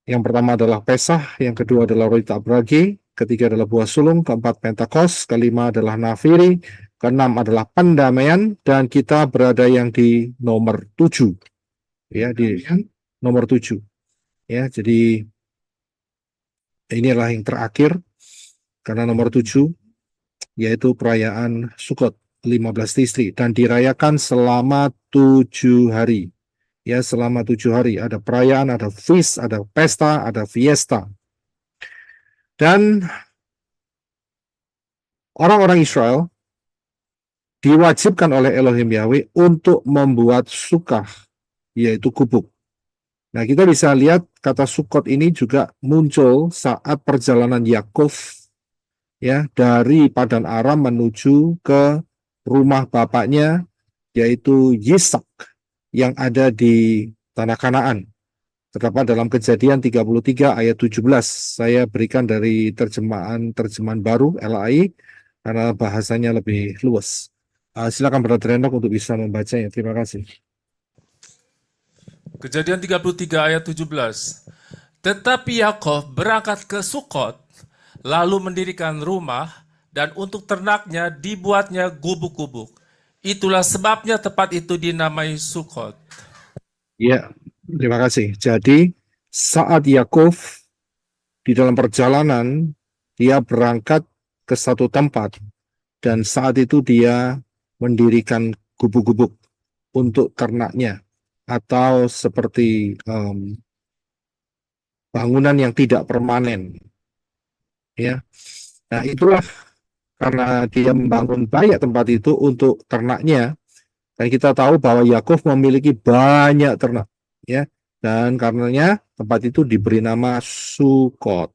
Yang pertama adalah Pesah, yang kedua adalah roti tak beragi, ketiga adalah buah sulung, keempat Pentakos, kelima adalah Nafiri, keenam adalah pendamaian, dan kita berada yang di nomor 7. Ya, di nomor 7. Ya, jadi inilah yang terakhir, karena nomor 7 yaitu perayaan Sukot 15 Tisri, dan dirayakan selama 7 hari. Ya, selama 7 hari ada perayaan, ada feast, ada pesta, ada fiesta. Dan orang-orang Israel diwajibkan oleh Elohim Yahweh untuk membuat sukah, yaitu gubuk. Nah, kita bisa lihat kata Sukot ini juga muncul saat perjalanan Yakov ya dari Padan Aram menuju ke rumah bapaknya, yaitu Yisak yang ada di tanah Kanaan. Terdapat dalam Kejadian 33 ayat 17. Saya berikan dari terjemahan baru LAI karena bahasanya lebih luas. Silakan Brother Enoch untuk bisa membacanya. Terima kasih. Kejadian 33 ayat 17. Tetapi Yakov berangkat ke Sukot, lalu mendirikan rumah, dan untuk ternaknya dibuatnya gubuk-gubuk. Itulah sebabnya tempat itu dinamai Sukot. Ya, terima kasih. Jadi saat Yakov di dalam perjalanan, dia berangkat ke satu tempat, dan saat itu dia mendirikan gubuk-gubuk untuk ternaknya, atau seperti bangunan yang tidak permanen. Ya, nah itulah karena dia membangun banyak tempat itu untuk ternaknya, dan kita tahu bahwa Yakov memiliki banyak ternak, ya, dan karenanya tempat itu diberi nama Sukot,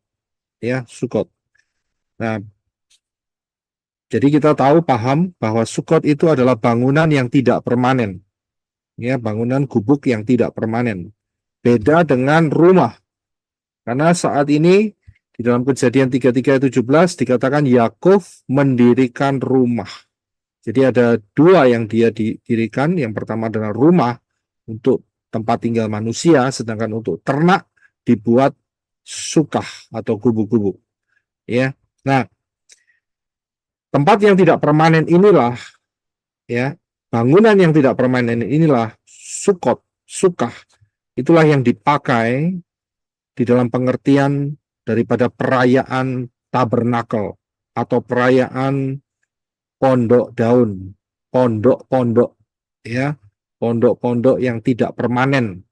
ya, Sukot. Nah, jadi kita tahu paham bahwa Sukot itu adalah bangunan yang tidak permanen, ya, bangunan gubuk yang tidak permanen. Beda dengan rumah, karena saat ini di dalam Kejadian 33:17 dikatakan Yakov mendirikan rumah. Jadi ada dua yang dia didirikan. Yang pertama adalah rumah untuk tempat tinggal manusia, sedangkan untuk ternak dibuat sukah atau gubuk-gubuk. Ya, nah tempat yang tidak permanen inilah, ya, bangunan yang tidak permanen inilah Sukot, sukah. Itulah yang dipakai di dalam pengertian daripada perayaan tabernakel atau perayaan pondok daun, pondok-pondok, ya, pondok-pondok yang tidak permanen,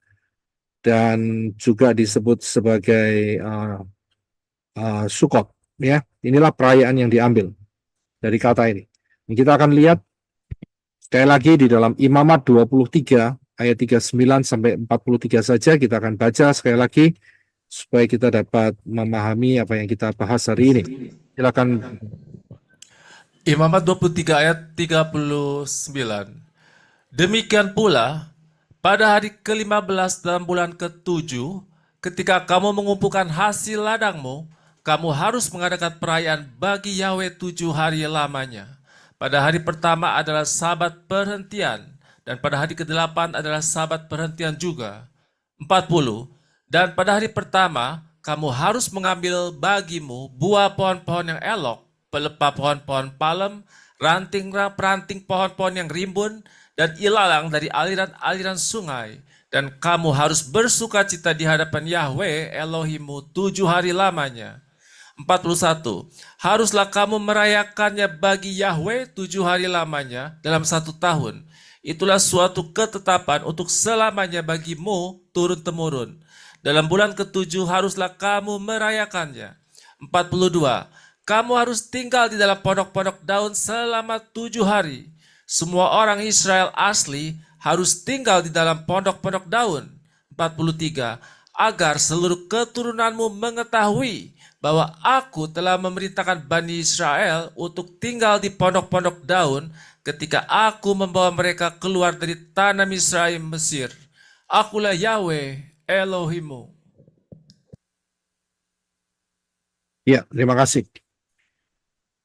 dan juga disebut sebagai Sukot, ya. Inilah perayaan yang diambil dari kata ini. Kita akan lihat sekali lagi di dalam Imamat 23 ayat 39 sampai 43 saja. Kita akan baca sekali lagi supaya kita dapat memahami apa yang kita bahas hari ini. Silakan. Imamat 23 ayat 39. Demikian pula, pada hari ke-15 dalam bulan ke-7, ketika kamu mengumpulkan hasil ladangmu, kamu harus mengadakan perayaan bagi Yahweh 7 hari lamanya. Pada hari pertama adalah sabat perhentian, dan pada hari ke-8 adalah sabat perhentian juga. 40. Dan pada hari pertama, kamu harus mengambil bagimu buah pohon-pohon yang elok, pelepah pohon-pohon palem, ranting pohon-pohon yang rimbun, dan ilalang dari aliran-aliran sungai. Dan kamu harus bersuka cita di hadapan Yahweh Elohimmu 7 hari lamanya. 41. Haruslah kamu merayakannya bagi Yahweh 7 hari lamanya dalam 1 tahun. Itulah suatu ketetapan untuk selamanya bagimu turun-temurun. Dalam bulan ke-7 haruslah kamu merayakannya. 42. Kamu harus tinggal di dalam pondok-pondok daun selama 7 hari. Semua orang Israel asli harus tinggal di dalam pondok-pondok daun. 43. Agar seluruh keturunanmu mengetahui bahwa aku telah memerintahkan Bani Israel untuk tinggal di pondok-pondok daun ketika aku membawa mereka keluar dari tanah Misraim Mesir. Akulah Yahweh Elohimmu. Ya, terima kasih.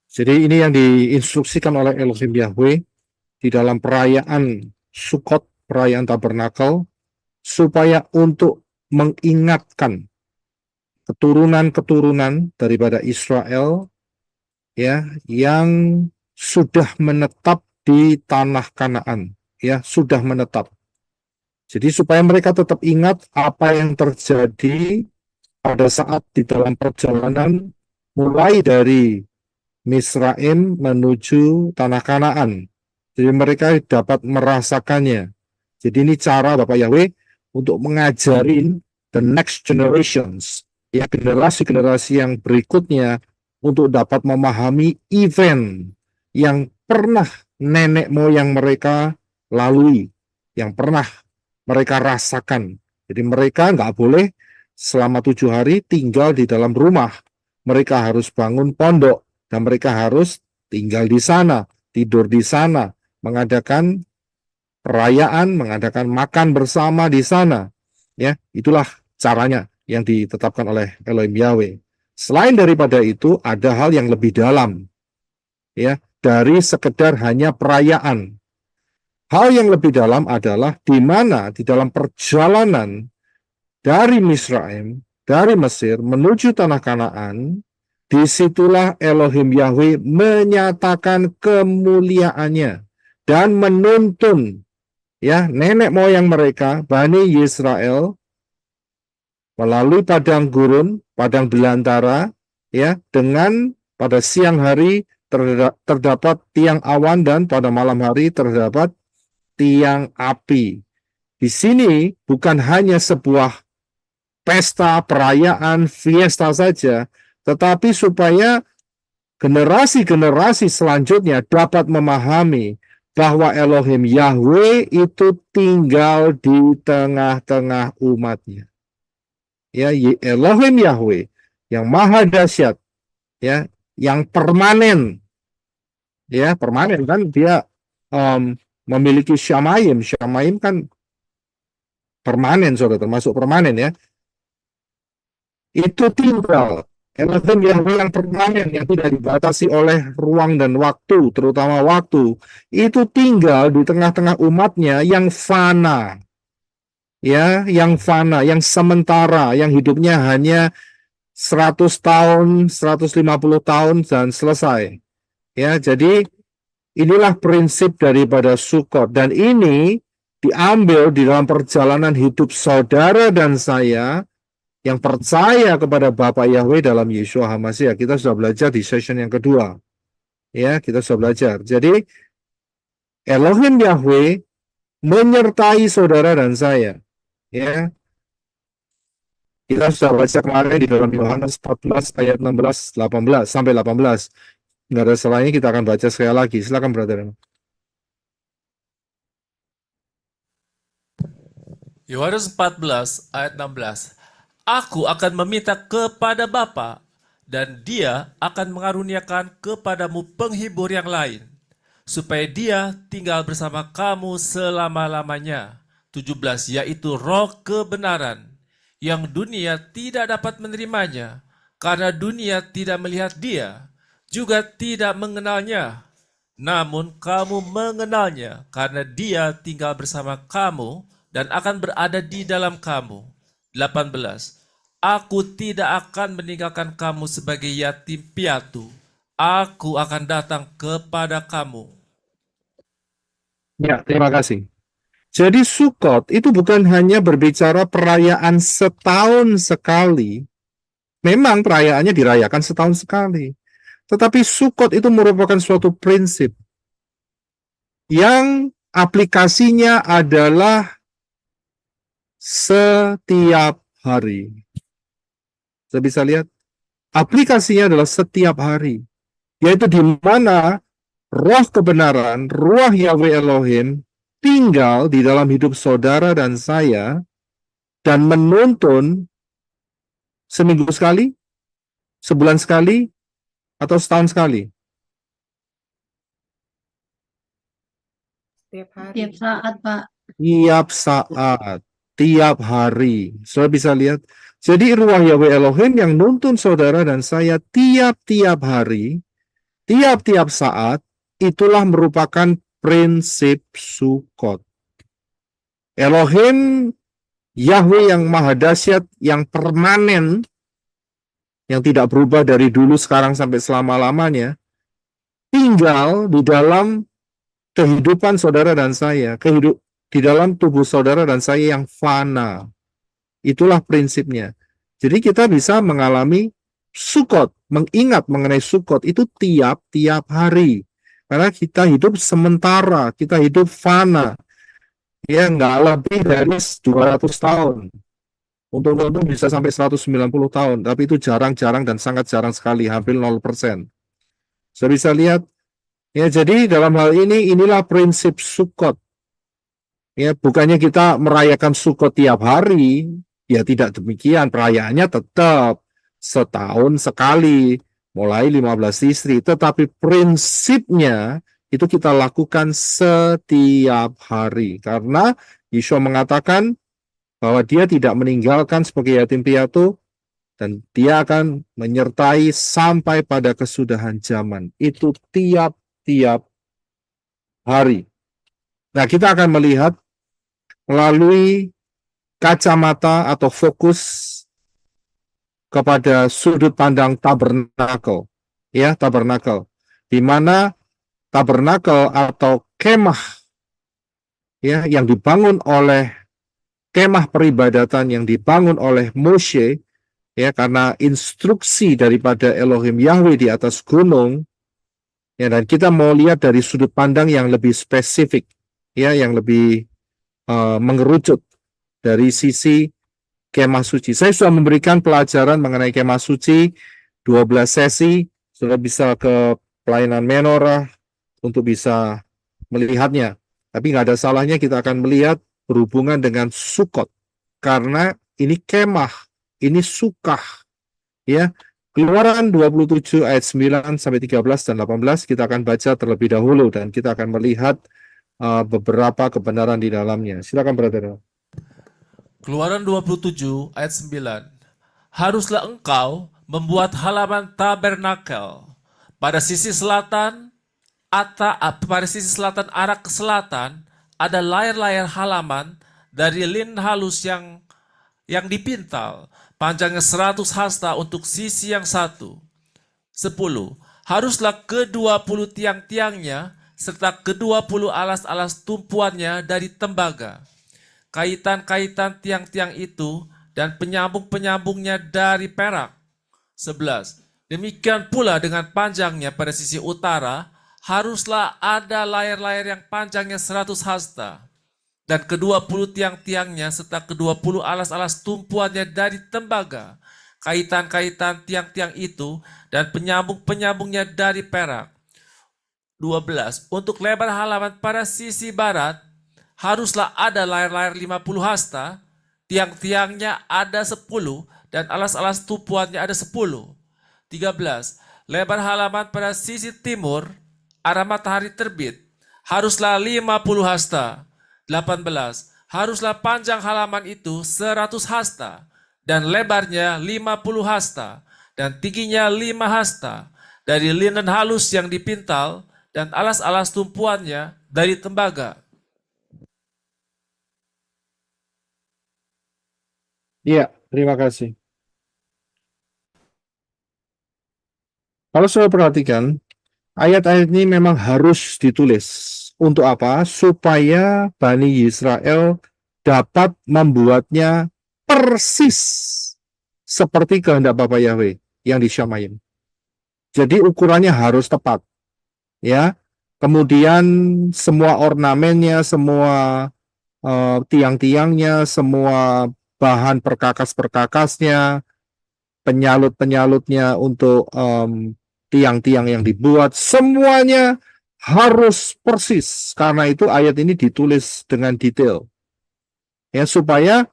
Jadi ini yang diinstruksikan oleh Elohim Yahweh di dalam perayaan Sukot, perayaan tabernakel, supaya untuk mengingatkan keturunan-keturunan daripada Israel, ya, yang sudah menetap di tanah Kanaan, ya, sudah menetap. Jadi supaya mereka tetap ingat apa yang terjadi pada saat di dalam perjalanan mulai dari Misraim menuju tanah Kanaan. Jadi mereka dapat merasakannya. Jadi ini cara Bapak Yahweh untuk mengajarin the next generations, ya, generasi-generasi yang berikutnya untuk dapat memahami event yang pernah nenek moyang mereka lalui, yang pernah mereka rasakan. Jadi mereka nggak boleh selama 7 hari tinggal di dalam rumah. Mereka harus bangun pondok dan mereka harus tinggal di sana, tidur di sana, mengadakan perayaan, mengadakan makan bersama di sana. Ya, itulah caranya yang ditetapkan oleh Elohim Yahweh. Selain daripada itu, ada hal yang lebih dalam, ya, dari sekedar hanya perayaan. Hal yang lebih dalam adalah di mana di dalam perjalanan dari Misraim, dari Mesir menuju tanah Kanaan, disitulah Elohim Yahweh menyatakan kemuliaannya dan menuntun, ya, nenek moyang mereka, Bani Yisrael, melalui padang gurun, padang belantara, ya, dengan pada siang hari terdapat tiang awan dan pada malam hari terdapat tiang api. Di sini bukan hanya sebuah pesta, perayaan, fiesta saja, tetapi supaya generasi-generasi selanjutnya dapat memahami bahwa Elohim Yahweh itu tinggal di tengah-tengah umatnya. Ya, Elohim Yahweh yang maha dahsyat, ya, yang permanen, ya, permanen kan dia memiliki Shamayim. Shamayim kan permanen, saudara, termasuk permanen, ya. Itu tinggal Elohim Yahweh yang permanen, yang tidak dibatasi oleh ruang dan waktu, terutama waktu, itu tinggal di tengah-tengah umatnya yang fana, ya, yang fana, yang sementara, yang hidupnya hanya 100 tahun, 150 tahun dan selesai. Ya, jadi inilah prinsip daripada Sukkot, dan ini diambil di dalam perjalanan hidup saudara dan saya yang percaya kepada Bapa Yahweh dalam Yeshua HaMashiach. Kita sudah belajar di session yang kedua. Ya, kita sudah belajar. Jadi Elohim Yahweh menyertai saudara dan saya. Ya, kita sudah baca kemarin di dalam Yohanes 14 ayat 16, 18 sampai 18. Nggak ada salahnya kita akan baca sekali lagi. Silakan, brother. Yohanes 14 ayat 16. Aku akan meminta kepada Bapa, dan Dia akan mengaruniakan kepadamu penghibur yang lain, supaya Dia tinggal bersama kamu selama-lamanya. 17, yaitu Roh kebenaran, yang dunia tidak dapat menerimanya, karena dunia tidak melihat Dia, juga tidak mengenalnya. Namun kamu mengenalnya, karena Dia tinggal bersama kamu dan akan berada di dalam kamu. 18. Aku tidak akan meninggalkan kamu sebagai yatim piatu. Aku akan datang kepada kamu. Ya, terima kasih. Jadi Sukkot itu bukan hanya berbicara perayaan setahun sekali. Memang perayaannya dirayakan setahun sekali. Tetapi Sukkot itu merupakan suatu prinsip yang aplikasinya adalah setiap hari. Saya bisa lihat, aplikasinya adalah setiap hari. Yaitu di mana roh kebenaran, ruah Yahweh Elohim, tinggal di dalam hidup saudara dan saya, dan menuntun seminggu sekali, sebulan sekali, atau setahun sekali. Tiap hari. Tiap saat, Pak. Tiap saat, tiap hari. Saudara bisa lihat. Jadi ruah Yahweh Elohim yang nuntun saudara dan saya tiap-tiap hari, tiap-tiap saat, itulah merupakan prinsip Sukkot. Elohim Yahweh yang maha dahsyat, yang permanen, yang tidak berubah dari dulu, sekarang, sampai selama-lamanya, tinggal di dalam kehidupan saudara dan saya, di dalam tubuh saudara dan saya yang fana. Itulah prinsipnya. Jadi kita bisa mengalami Sukot, mengingat mengenai Sukot itu tiap-tiap hari. Karena kita hidup sementara, kita hidup fana. Ya, nggak lebih dari 200 tahun. Untuk bisa sampai 190 tahun, tapi itu jarang-jarang dan sangat jarang sekali, hampir 0%. Saya bisa lihat, ya, jadi dalam hal ini, inilah prinsip Sukot. Ya, bukannya kita merayakan Sukot tiap hari, ya tidak demikian, perayaannya tetap setahun sekali, mulai 15 istri, tetapi prinsipnya itu kita lakukan setiap hari, karena Yeshua mengatakan bahwa dia tidak meninggalkan sebagai yatim piatu, dan dia akan menyertai sampai pada kesudahan zaman. Itu tiap-tiap hari. Nah, kita akan melihat melalui kacamata atau fokus kepada sudut pandang tabernakel, ya, tabernakel, di mana tabernakel atau kemah, ya, yang dibangun oleh kemah peribadatan yang dibangun oleh Moshe, ya, karena instruksi daripada Elohim Yahweh di atas gunung, ya, dan kita mau lihat dari sudut pandang yang lebih spesifik, ya, yang lebih mengerucut dari sisi kemah suci. Saya sudah memberikan pelajaran mengenai kemah suci 12 sesi, sudah bisa ke pelayanan menorah untuk bisa melihatnya. Tapi nggak ada salahnya kita akan melihat berhubungan dengan Sukot, karena ini kemah, ini sukah, ya. Keluaran 27 ayat 9 sampai 13 dan 18 kita akan baca terlebih dahulu, dan kita akan melihat beberapa kebenaran di dalamnya. Silakan, brother. Keluaran 27 ayat 9. Haruslah engkau membuat halaman tabernakel pada sisi selatan, pada sisi selatan arah ke selatan ada layar-layar halaman dari lin halus yang dipintal, panjangnya 100 hasta untuk sisi yang satu. 10. Haruslah ke-20 tiang-tiangnya serta ke-20 alas-alas tumpuannya dari tembaga. Kaitan-kaitan tiang-tiang itu dan penyambung-penyambungnya dari perak. 11. Demikian pula dengan panjangnya pada sisi utara, haruslah ada layar-layar yang panjangnya 100 hasta. Dan ke-20 tiang-tiangnya serta ke-20 alas-alas tumpuannya dari tembaga. Kaitan-kaitan tiang-tiang itu dan penyambung-penyambungnya dari perak. 12. Untuk lebar halaman pada sisi barat, haruslah ada layar-layar 50 hasta, tiang-tiangnya ada 10, dan alas-alas tumpuannya ada 10. 13. Lebar halaman pada sisi timur, arah matahari terbit, haruslah 50 hasta. 18. Haruslah panjang halaman itu 100 hasta, dan lebarnya 50 hasta, dan tingginya 5 hasta, dari linen halus yang dipintal, dan alas-alas tumpuannya dari tembaga. Iya, terima kasih. Kalau saya perhatikan, ayat-ayat ini memang harus ditulis. Untuk apa? Supaya Bani Israel dapat membuatnya persis seperti kehendak Bapa Yahweh yang di Syamayim. Jadi ukurannya harus tepat, ya. Kemudian semua ornamennya, semua tiang-tiangnya, semua bahan perkakas-perkakasnya, penyalut-penyalutnya untuk tiang-tiang yang dibuat, semuanya harus persis. Karena itu ayat ini ditulis dengan detail, ya, supaya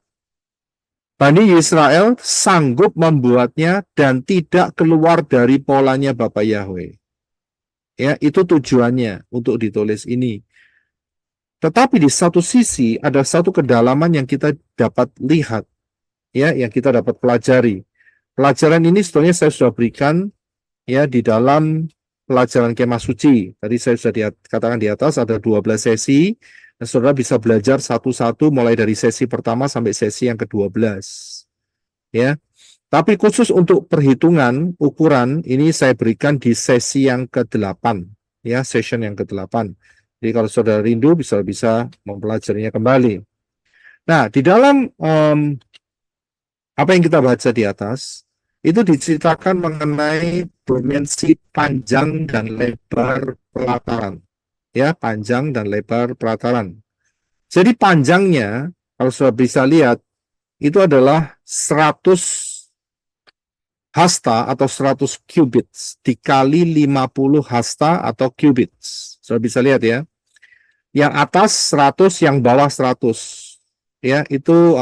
Bani Israel sanggup membuatnya dan tidak keluar dari polanya Bapa Yahweh. Ya, itu tujuannya untuk ditulis ini. Tetapi di satu sisi ada satu kedalaman yang kita dapat lihat, ya, yang kita dapat pelajari. Pelajaran ini sebetulnya saya sudah berikan, ya, di dalam pelajaran kemah suci. Tadi saya sudah katakan di atas ada 12 sesi, dan saudara bisa belajar satu-satu mulai dari sesi pertama sampai sesi yang ke-12. ya. Tapi khusus untuk perhitungan ukuran ini saya berikan di sesi yang ke-8, ya, session yang ke-8. Jadi kalau saudara rindu bisa mempelajarinya kembali. Nah, di dalam apa yang kita baca di atas itu diceritakan mengenai dimensi panjang dan lebar pelataran, ya, panjang dan lebar pelataran. Jadi panjangnya kalau sudah bisa lihat itu adalah 100 hasta atau 100 cubits dikali 50 hasta atau cubits. Sudah bisa lihat ya. Yang atas 100, yang bawah 100. Ya, itu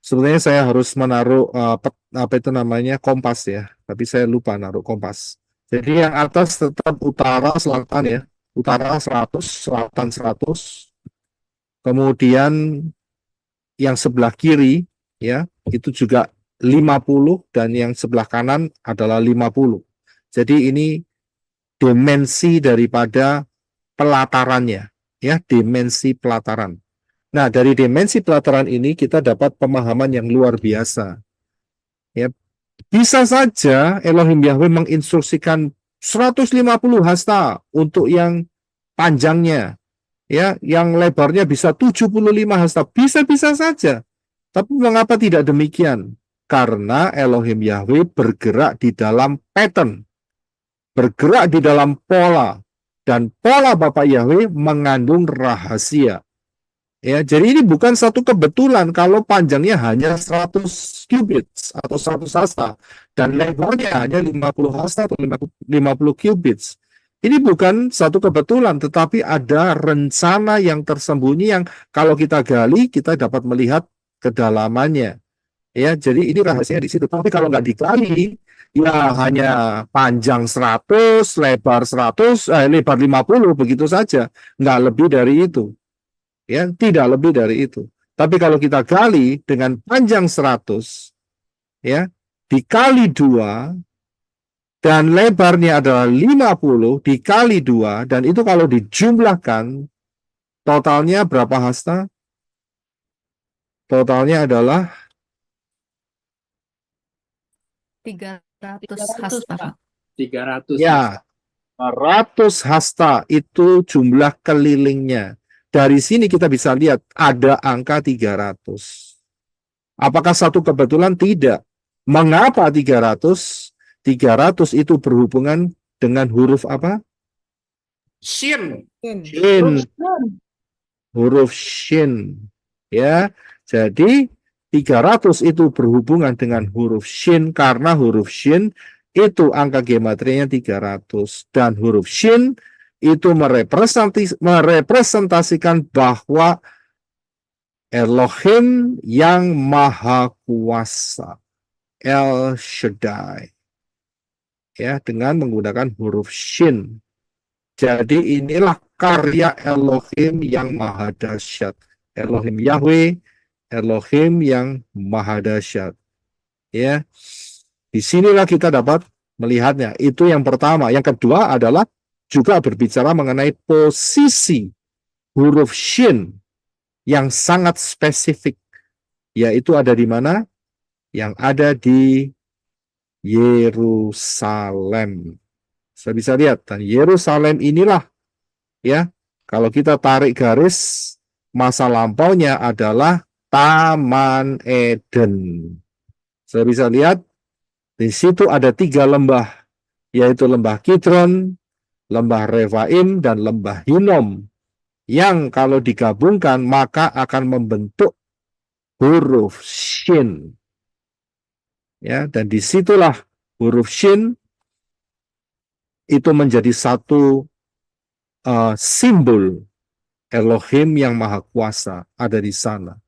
sebenarnya saya harus menaruh apa itu namanya kompas ya, tapi saya lupa naruh kompas. Jadi yang atas tetap utara selatan ya, utara 100, selatan 100. Kemudian yang sebelah kiri ya, itu juga 50 dan yang sebelah kanan adalah 50. Jadi ini dimensi daripada pelatarannya ya, dimensi pelataran. Nah, dari dimensi pelataran ini kita dapat pemahaman yang luar biasa. Ya, bisa saja Elohim Yahweh menginstruksikan 150 hasta untuk yang panjangnya, ya, yang lebarnya bisa 75 hasta, bisa-bisa saja. Tapi mengapa tidak demikian? Karena Elohim Yahweh bergerak di dalam pattern, bergerak di dalam pola, dan pola Bapak Yahweh mengandung rahasia. Ya, jadi ini bukan satu kebetulan kalau panjangnya hanya 100 cubits atau 100 hasta dan lebarnya hanya 50 hasta atau 50 cubits. Ini bukan satu kebetulan, tetapi ada rencana yang tersembunyi yang kalau kita gali, kita dapat melihat kedalamannya. Ya, jadi ini rahasianya di situ. Tapi kalau nggak digali, ya hanya panjang 100, lebar 100, lebar 50, begitu saja. Nggak lebih dari itu. Ya, tidak lebih dari itu. Tapi kalau kita gali dengan panjang 100, ya, dikali 2, dan lebarnya adalah 50 dikali 2, dan itu kalau dijumlahkan, totalnya berapa hasta? Totalnya adalah 300 hasta, Pak. 300. ya 100 hasta itu jumlah kelilingnya. Dari sini kita bisa lihat ada angka 300. Apakah satu kebetulan? Tidak. Mengapa 300? 300 itu berhubungan dengan huruf apa? Shin. Shin. Huruf Shin. Ya. Jadi 300 itu berhubungan dengan huruf Shin karena huruf Shin itu angka gematrianya 300 dan huruf Shin itu merepresentasikan bahwa Elohim yang Maha Kuasa, El Shaddai, ya, dengan menggunakan huruf Shin. Jadi inilah karya Elohim yang Maha Dahsyat, Elohim Yahweh, Elohim yang Maha Dahsyat. Ya, disinilah kita dapat melihatnya. Itu yang pertama. Yang kedua adalah juga berbicara mengenai posisi huruf Shin yang sangat spesifik, yaitu ada di mana? Yang ada di Yerusalem. Saya bisa lihat, dan Yerusalem inilah, ya, kalau kita tarik garis, masa lampaunya adalah Taman Eden. Saya bisa lihat, di situ ada 3 lembah, yaitu lembah Kidron, lembah Refaim, dan lembah Hinnom, yang kalau digabungkan maka akan membentuk huruf Shin. Ya, dan disitulah huruf Shin itu menjadi satu simbol Elohim yang Maha Kuasa ada di sana.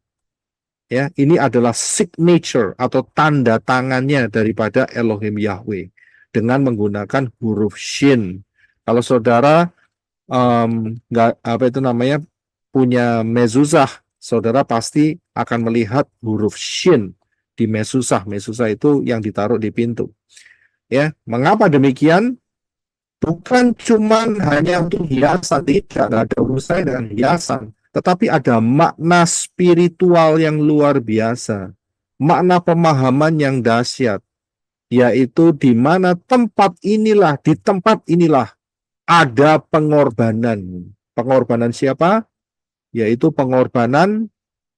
Ya, ini adalah signature atau tanda tangannya daripada Elohim Yahweh dengan menggunakan huruf Shin. Kalau saudara nggak apa itu namanya punya mezuzah, saudara pasti akan melihat huruf Shin di mezuzah. Mezuzah itu yang ditaruh di pintu. Ya, mengapa demikian? Bukan cuman hanya untuk hiasan, tidak ada urusannya dengan hiasan, tetapi ada makna spiritual yang luar biasa. makna pemahaman yang dahsyat, yaitu di mana di tempat inilah ada pengorbanan. Pengorbanan siapa? Yaitu pengorbanan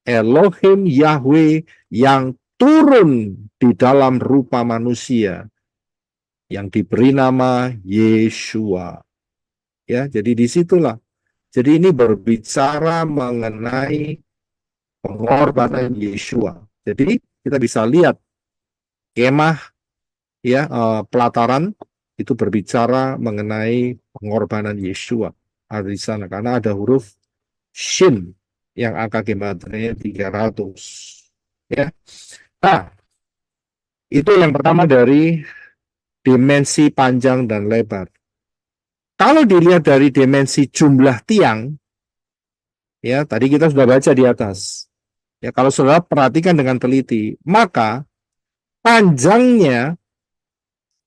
Elohim Yahweh yang turun di dalam rupa manusia yang diberi nama Yeshua. Ya, jadi disitulah. Jadi ini berbicara mengenai pengorbanan Yeshua. Jadi kita bisa lihat kemah ya pelataran itu berbicara mengenai pengorbanan Yeshua ada di sana karena ada huruf Shin yang angka gematrianya 300 ya. Nah, itu yang pertama dari dimensi panjang dan lebar. Kalau dilihat dari dimensi jumlah tiang, ya tadi kita sudah baca di atas. Ya, kalau saudara perhatikan dengan teliti, maka panjangnya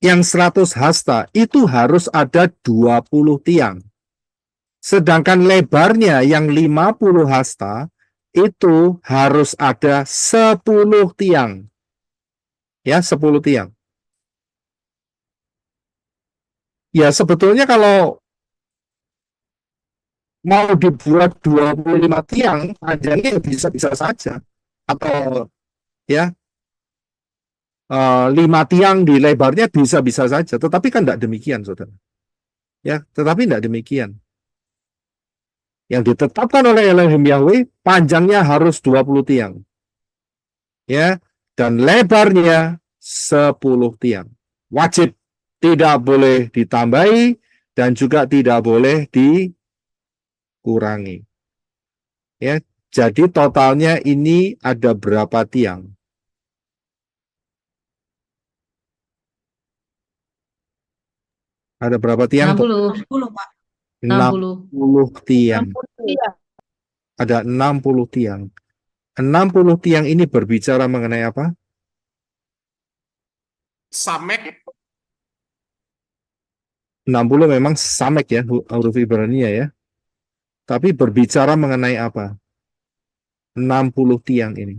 yang 100 hasta itu harus ada 20 tiang. Sedangkan lebarnya yang 50 hasta itu harus ada 10 tiang. Ya, 10 tiang. Ya, sebetulnya kalau mau dibuat 25 tiang, panjangnya bisa-bisa saja. Atau ya 5 tiang di lebarnya bisa-bisa saja. Tetapi kan tidak demikian, saudara. Ya, tetapi tidak demikian. Yang ditetapkan oleh Elohim Yahweh, panjangnya harus 20 tiang. Ya, dan lebarnya 10 tiang. Wajib, tidak boleh ditambahi dan juga tidak boleh dikurangi. Ya, jadi totalnya ini ada berapa tiang? Ada berapa tiang? 60. 60, Pak. 60 tiang. Iya. Ada 60 tiang. 60 tiang ini berbicara mengenai apa? Samek. 60 memang samek ya, huruf Ibrania ya. Tapi berbicara mengenai apa? 60 tiang ini.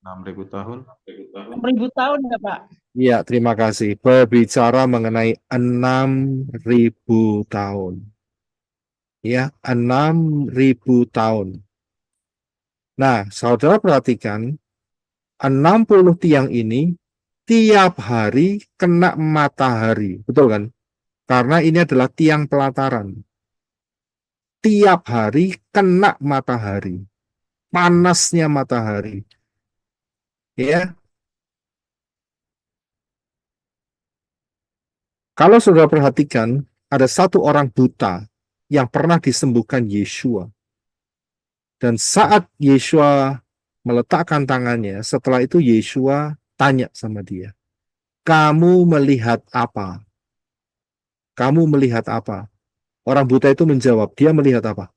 6.000 tahun. 6.000 tahun ya, Pak? Iya, terima kasih. Berbicara mengenai 6.000 tahun. Ya, 6.000 tahun. Nah, saudara perhatikan, 60 tiang ini tiap hari kena matahari. Betul kan? Karena ini adalah tiang pelataran. Tiap hari kena matahari. Panasnya matahari. Ya. Kalau saudara perhatikan, ada satu orang buta yang pernah disembuhkan Yeshua. Dan saat Yeshua meletakkan tangannya, setelah itu Yeshua tanya sama dia, "Kamu melihat apa?" Kamu melihat apa? Orang buta itu menjawab, dia melihat apa?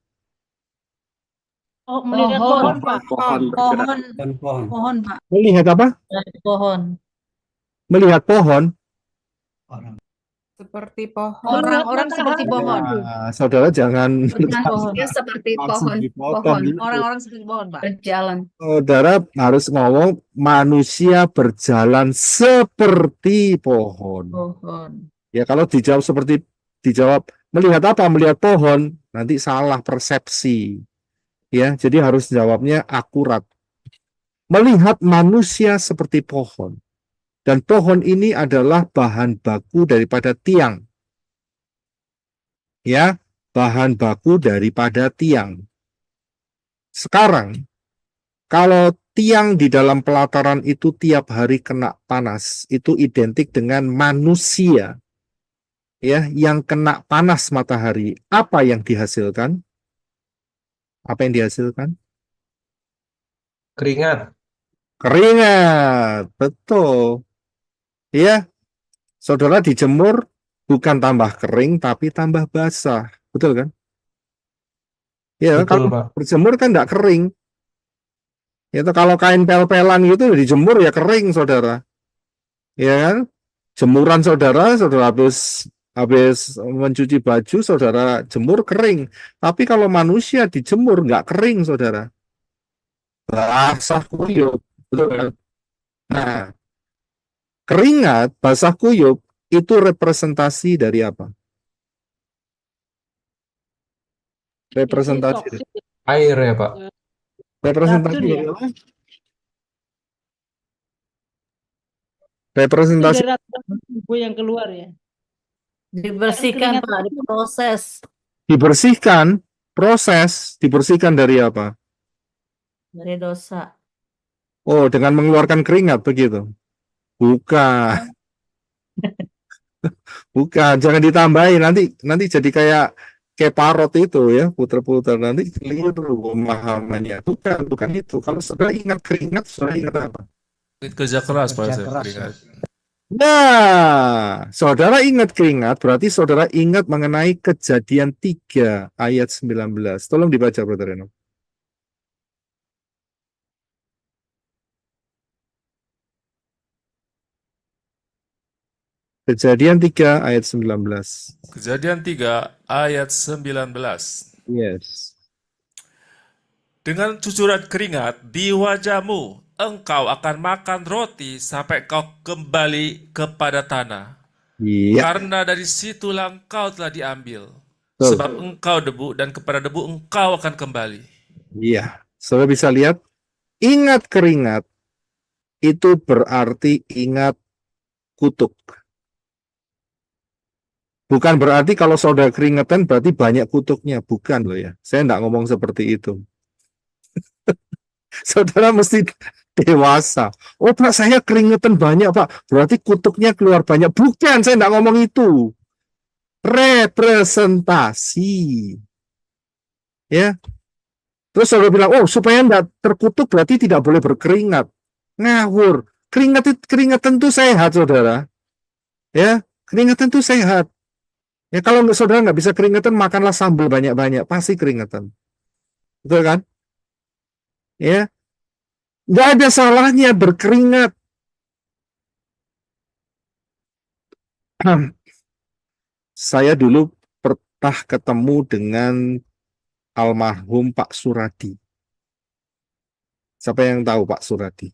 Oh, melihat pohon, Pak. Pohon, Pak. Melihat apa? Pohon. Melihat pohon. Seperti pohon. Orang-orang seperti pohon. Nah, saudara jangan Pohon. Ya, seperti langsung pohon. dipotong Pohon gitu. Orang-orang seperti pohon, Pak. berjalan. Saudara harus ngomong manusia berjalan seperti pohon. Pohon. Ya, kalau dijawab melihat apa? Melihat pohon, nanti salah persepsi. Ya, jadi harus jawabnya akurat. Melihat manusia seperti pohon. Dan pohon ini adalah bahan baku daripada tiang. Ya, bahan baku daripada tiang. Sekarang, kalau tiang di dalam pelataran itu tiap hari kena panas, itu identik dengan manusia. Ya, yang kena panas matahari, apa yang dihasilkan? Apa yang dihasilkan? Keringat. Keringat, betul. Ya, saudara dijemur bukan tambah kering tapi tambah basah, betul kan? Ya, Betul, kalau Pak. berjemur kan enggak kering. Itu kalau kain pel-pelan gitu dijemur ya kering, saudara. Ya kan? Jemuran saudara habis mencuci baju, saudara jemur kering. Tapi kalau manusia dijemur nggak kering, saudara. Basah kuyup, betul kan? Nah, keringat, basah kuyup, itu representasi dari apa? Representasi dari, toksik. Air ya, Pak. representasi Racun ya? dari apa? Itu Representasi dari racun tubuh yang keluar ya. Dibersihkan, Keringat Pak, diproses. dibersihkan, proses dibersihkan dari apa? Dari dosa. Oh, dengan mengeluarkan keringat begitu? Bukan, bukan. Jangan ditambahin. Nanti jadi kayak parot itu ya, puter-puter. Nanti keliru pemahamannya. Bukan itu. Kalau saudara ingat keringat, saudara ingat apa? Kerja keras Pak Kerja saya keras, keringat. Nah, saudara ingat keringat, berarti saudara ingat mengenai Kejadian 3 ayat 19. Tolong dibaca, Brother Reno. Kejadian 3 ayat 19. Kejadian 3 ayat 19. Yes. Dengan cucuran keringat di wajahmu, engkau akan makan roti sampai kau kembali kepada tanah. Iya. Karena dari situlah engkau telah diambil. Betul. Sebab engkau debu dan kepada debu engkau akan kembali. Iya. Saudara bisa lihat, ingat keringat itu berarti ingat kutuk. Bukan berarti kalau saudara keringetan berarti banyak kutuknya. Bukan loh ya. Saya enggak ngomong seperti itu. Saudara mesti dewasa. Oh Pak, saya keringetan banyak Pak. Berarti kutuknya keluar banyak. Bukan, saya enggak ngomong itu. Representasi. Ya. Terus saudara bilang, oh supaya enggak terkutuk berarti tidak boleh berkeringat. Ngawur. Keringetan itu sehat, saudara. Ya, keringetan itu sehat. Ya kalau saudara nggak bisa keringetan, makanlah sambal banyak-banyak, pasti keringetan. Betul kan? Ya, nggak ada salahnya berkeringat. Saya dulu pernah ketemu dengan almarhum Pak Suradi. Siapa yang tahu Pak Suradi?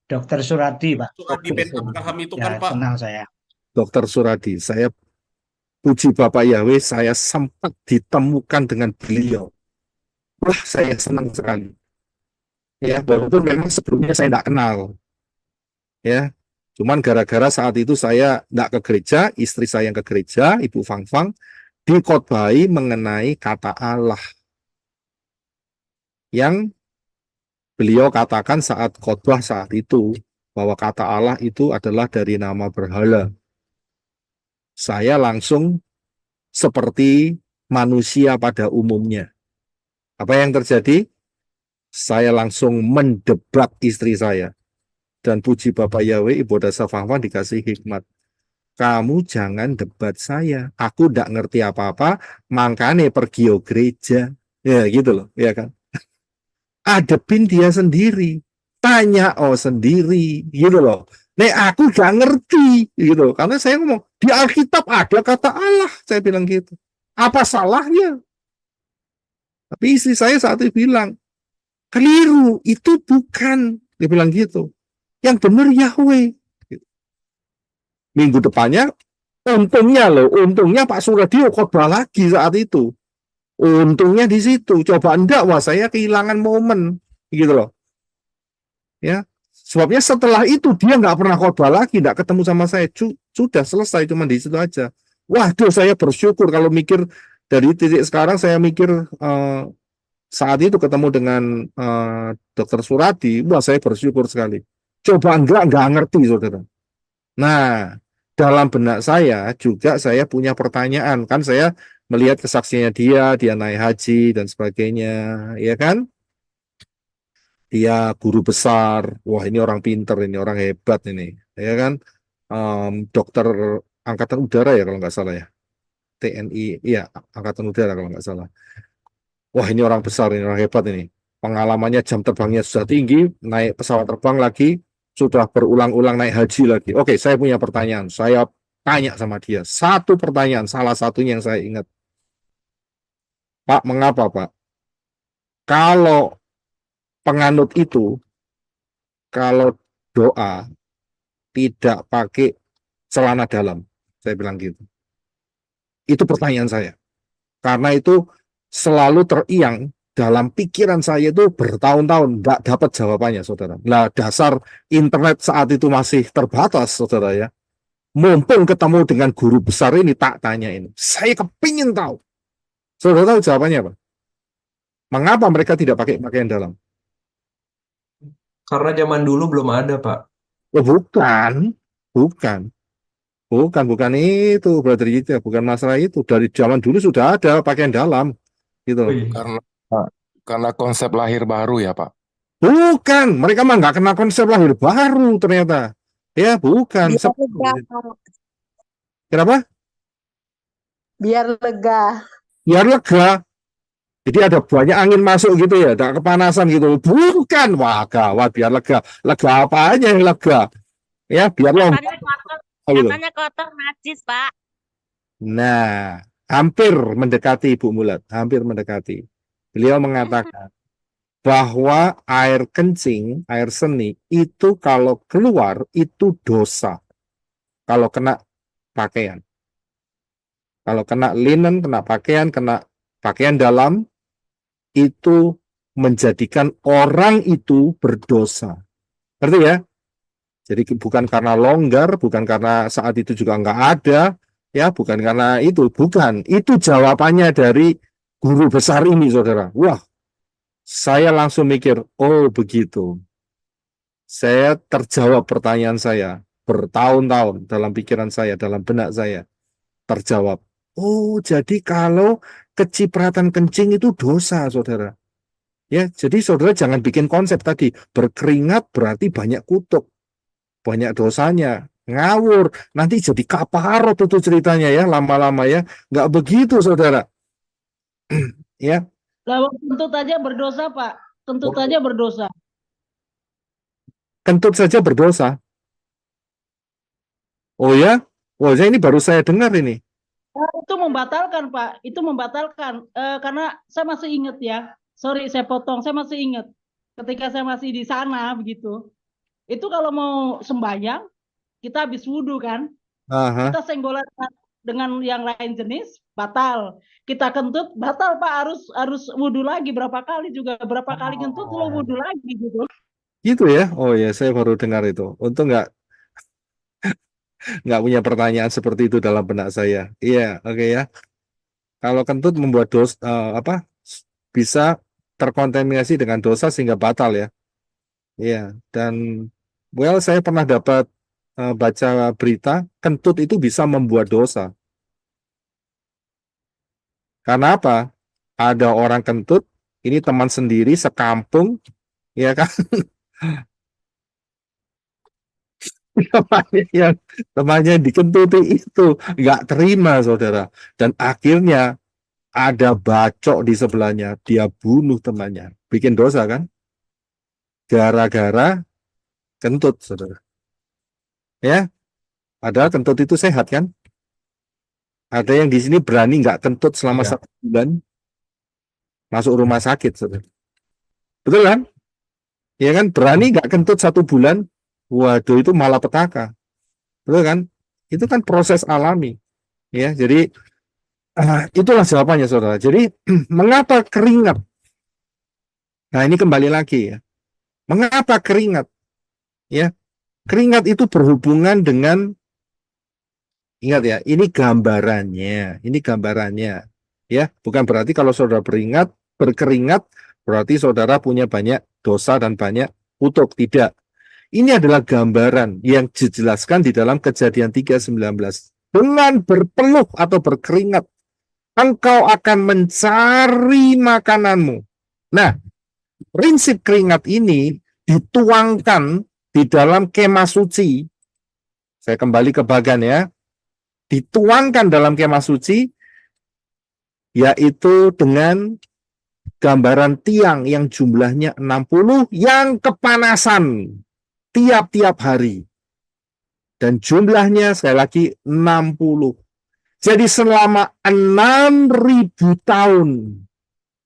Dokter Suradi, Pak. Suradi bin Abraham itu Ya, kan Pak. kenal saya. Dokter Suradi. Saya puji Bapak Yahweh, saya sempat ditemukan dengan beliau. Wah, saya senang sekali. Ya, walaupun memang sebelumnya saya tidak kenal. Ya, cuman gara-gara saat itu saya tidak ke gereja, istri saya yang ke gereja, Ibu Fang-Fang, dikhotbahi mengenai kata Allah. Yang beliau katakan saat khotbah saat itu, bahwa kata Allah itu adalah dari nama berhala. Saya langsung seperti manusia pada umumnya. Apa yang terjadi? Saya langsung mendebat istri saya. Dan puji Bapak Yahweh, Ibu Dasa Fang-Fang dikasih hikmat. Kamu jangan debat saya. Aku tidak ngerti apa-apa, makanya pergi gereja. Ya gitu loh, ya kan? Adepin dia sendiri. Tanya sendiri, gitu loh. Nek aku gak ngerti, gitu. Karena saya ngomong, di Alkitab ada kata Allah. Saya bilang gitu. Apa salahnya? Tapi istri saya saat itu bilang, keliru, itu bukan. Dia bilang gitu. Yang benar Yahweh. Minggu depannya, untungnya Pak Suradio khotbah lagi saat itu. Untungnya di situ. Coba enggak, wah saya kehilangan momen, gitu loh. Ya, sebabnya setelah itu dia nggak pernah khotbah lagi, nggak ketemu sama saya. Sudah selesai, cuma di situ aja. Waduh, saya bersyukur kalau mikir dari titik sekarang. Saya mikir saat itu ketemu dengan Dokter Suradi, wah saya bersyukur sekali. Coba nggak ngerti, saudara. Nah, dalam benak saya juga saya punya pertanyaan. Kan saya melihat kesaksiannya dia naik haji dan sebagainya, ya kan? Dia guru besar, wah ini orang pinter, ini orang hebat ini, ya kan? Dokter Angkatan Udara ya kalau nggak salah ya, TNI, iya Angkatan Udara kalau nggak salah. Wah ini orang besar, ini orang hebat ini. Pengalamannya jam terbangnya sudah tinggi, naik pesawat terbang lagi, sudah berulang-ulang naik haji lagi. Oke, saya punya pertanyaan. Saya tanya sama dia. Satu pertanyaan, salah satunya yang saya ingat. Pak, mengapa Pak? Kalau penganut itu, kalau berdoa tidak pakai celana dalam. Saya bilang gitu. Itu pertanyaan saya. Karena itu selalu teriang dalam pikiran saya itu bertahun-tahun nggak dapat jawabannya, saudara. Nah, dasar internet saat itu masih terbatas, saudara ya. Mumpung ketemu dengan guru besar ini, tak tanya ini. Saya kepingin tahu. Saudara tahu jawabannya apa? Mengapa mereka tidak pakai pakaian dalam? Karena zaman dulu belum ada, Pak. Oh, bukan. Bukan itu, Brother Yita. Bukan masalah itu. Dari zaman dulu sudah ada pakaian dalam. Gitu. Oh, iya. Karena konsep lahir baru ya, Pak. Bukan. Mereka mah nggak kena konsep lahir baru ternyata. Ya, bukan. Biar lega, Kenapa? biar lega. Biar lega. Jadi ada banyak angin masuk gitu ya, tak kepanasan gitu. Bukan, wah gawat, biar lega. Lega apanya yang lega? Ya, biar longgar. Gitu. Katanya kotor najis, Pak. Nah, hampir mendekati Ibu Mulat, hampir mendekati. Beliau mengatakan bahwa air kencing, air seni, itu kalau keluar, itu dosa. Kalau kena pakaian. Kalau kena linen, kena pakaian dalam, itu menjadikan orang itu berdosa. Ngerti ya? Jadi bukan karena longgar, bukan karena saat itu juga nggak ada, ya bukan karena itu, bukan. Itu jawabannya dari guru besar ini, saudara. Wah, saya langsung mikir, oh begitu. Saya terjawab pertanyaan saya bertahun-tahun dalam pikiran saya, dalam benak saya terjawab. Oh, jadi kalau kecipratan kencing itu dosa, saudara. Ya, jadi saudara jangan bikin konsep tadi berkeringat berarti banyak kutuk, banyak dosanya, ngawur, nanti jadi kaparot itu ceritanya ya, lama-lama ya, nggak begitu, saudara. Ya. Lah kentut aja berdosa, Pak. Kentut aja berdosa. Kentut saja berdosa. Oh ya? Oh ya, ini baru saya dengar ini. Itu membatalkan, Pak. Itu membatalkan. Karena saya masih ingat ya. Sorry, saya potong. Saya masih ingat. Ketika saya masih di sana, begitu. Itu kalau mau sembahyang, kita habis wudhu kan. Aha. Kita senggolan dengan yang lain jenis, batal. Kita kentut, batal, Pak. Harus wudhu lagi. Berapa kali juga. Berapa kali kentut, lo wudhu lagi gitu. Gitu ya? Oh ya, saya baru dengar itu. Untung nggak punya pertanyaan seperti itu dalam benak saya. Iya, oke ya. Kalau kentut membuat bisa terkontaminasi dengan dosa sehingga batal ya. Iya, dan saya pernah dapat baca berita kentut itu bisa membuat dosa. Karena apa? Ada orang kentut, ini teman sendiri sekampung, ya kan? temannya dikentuti itu nggak terima, saudara, dan akhirnya ada bacok di sebelahnya, dia bunuh temannya, bikin dosa kan, gara-gara kentut, saudara. Ya, padahal kentut itu sehat kan. Ada yang di sini berani nggak kentut selama 1 bulan, masuk rumah sakit, saudara. Betul kan? Ya kan, berani nggak kentut 1 bulan, waduh itu malapetaka. Betul kan? Itu kan proses alami. Ya, jadi itulah jawabannya, saudara. Jadi mengapa keringat? Nah, ini kembali lagi ya. Mengapa keringat? Ya, keringat itu berhubungan dengan, ingat ya, ini gambarannya. Ya, bukan berarti kalau saudara berkeringat berarti saudara punya banyak dosa dan banyak kutuk, tidak. Ini adalah gambaran yang dijelaskan di dalam Kejadian 3:19. Dengan berpeluh atau berkeringat, engkau akan mencari makananmu. Nah, prinsip keringat ini dituangkan di dalam kemah suci. Saya kembali ke bagan ya. Dituangkan dalam kemah suci, yaitu dengan gambaran tiang yang jumlahnya 60 yang kepanasan tiap-tiap hari. Dan jumlahnya sekali lagi 60. Jadi selama 6.000 tahun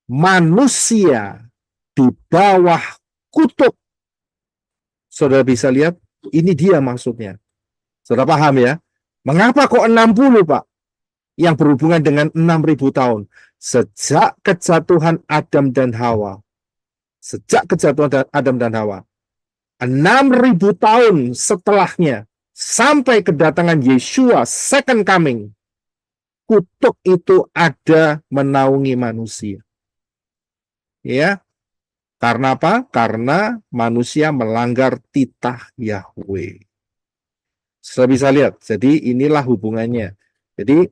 manusia di bawah kutuk Saudara bisa lihat, ini dia maksudnya. Saudara paham ya? Mengapa kok 60, Pak? Yang berhubungan dengan 6.000 tahun. Sejak kejatuhan Adam dan Hawa. Sejak kejatuhan Adam dan Hawa. 6.000 tahun setelahnya. Sampai kedatangan Yeshua, second coming. Kutuk itu ada menaungi manusia. Ya. Karena apa? Karena manusia melanggar titah Yahweh. Sudah bisa lihat. Jadi inilah hubungannya. Jadi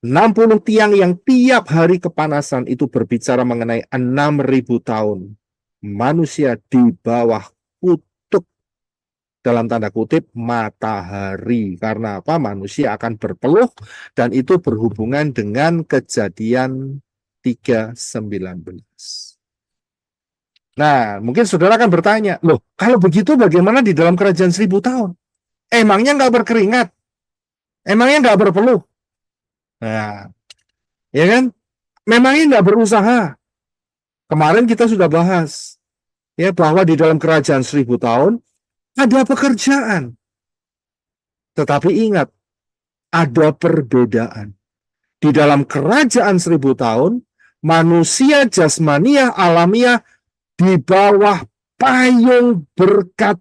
60 tiang yang tiap hari kepanasan itu berbicara mengenai 6.000 tahun. Manusia di bawah kutuk, dalam tanda kutip, matahari. Karena apa? Manusia akan berpeluh dan itu berhubungan dengan Kejadian 3:19. Nah, mungkin saudara akan bertanya, loh, kalau begitu bagaimana di dalam kerajaan 1.000 tahun? Emangnya nggak berkeringat? Emangnya nggak berpeluh? Nah, ya kan? Memangnya nggak berusaha? Kemarin kita sudah bahas, ya, bahwa di dalam kerajaan 1.000 tahun ada pekerjaan. Tetapi ingat, ada perbedaan. Di dalam kerajaan 1.000 tahun, manusia jasmaniah alamiah di bawah payung berkat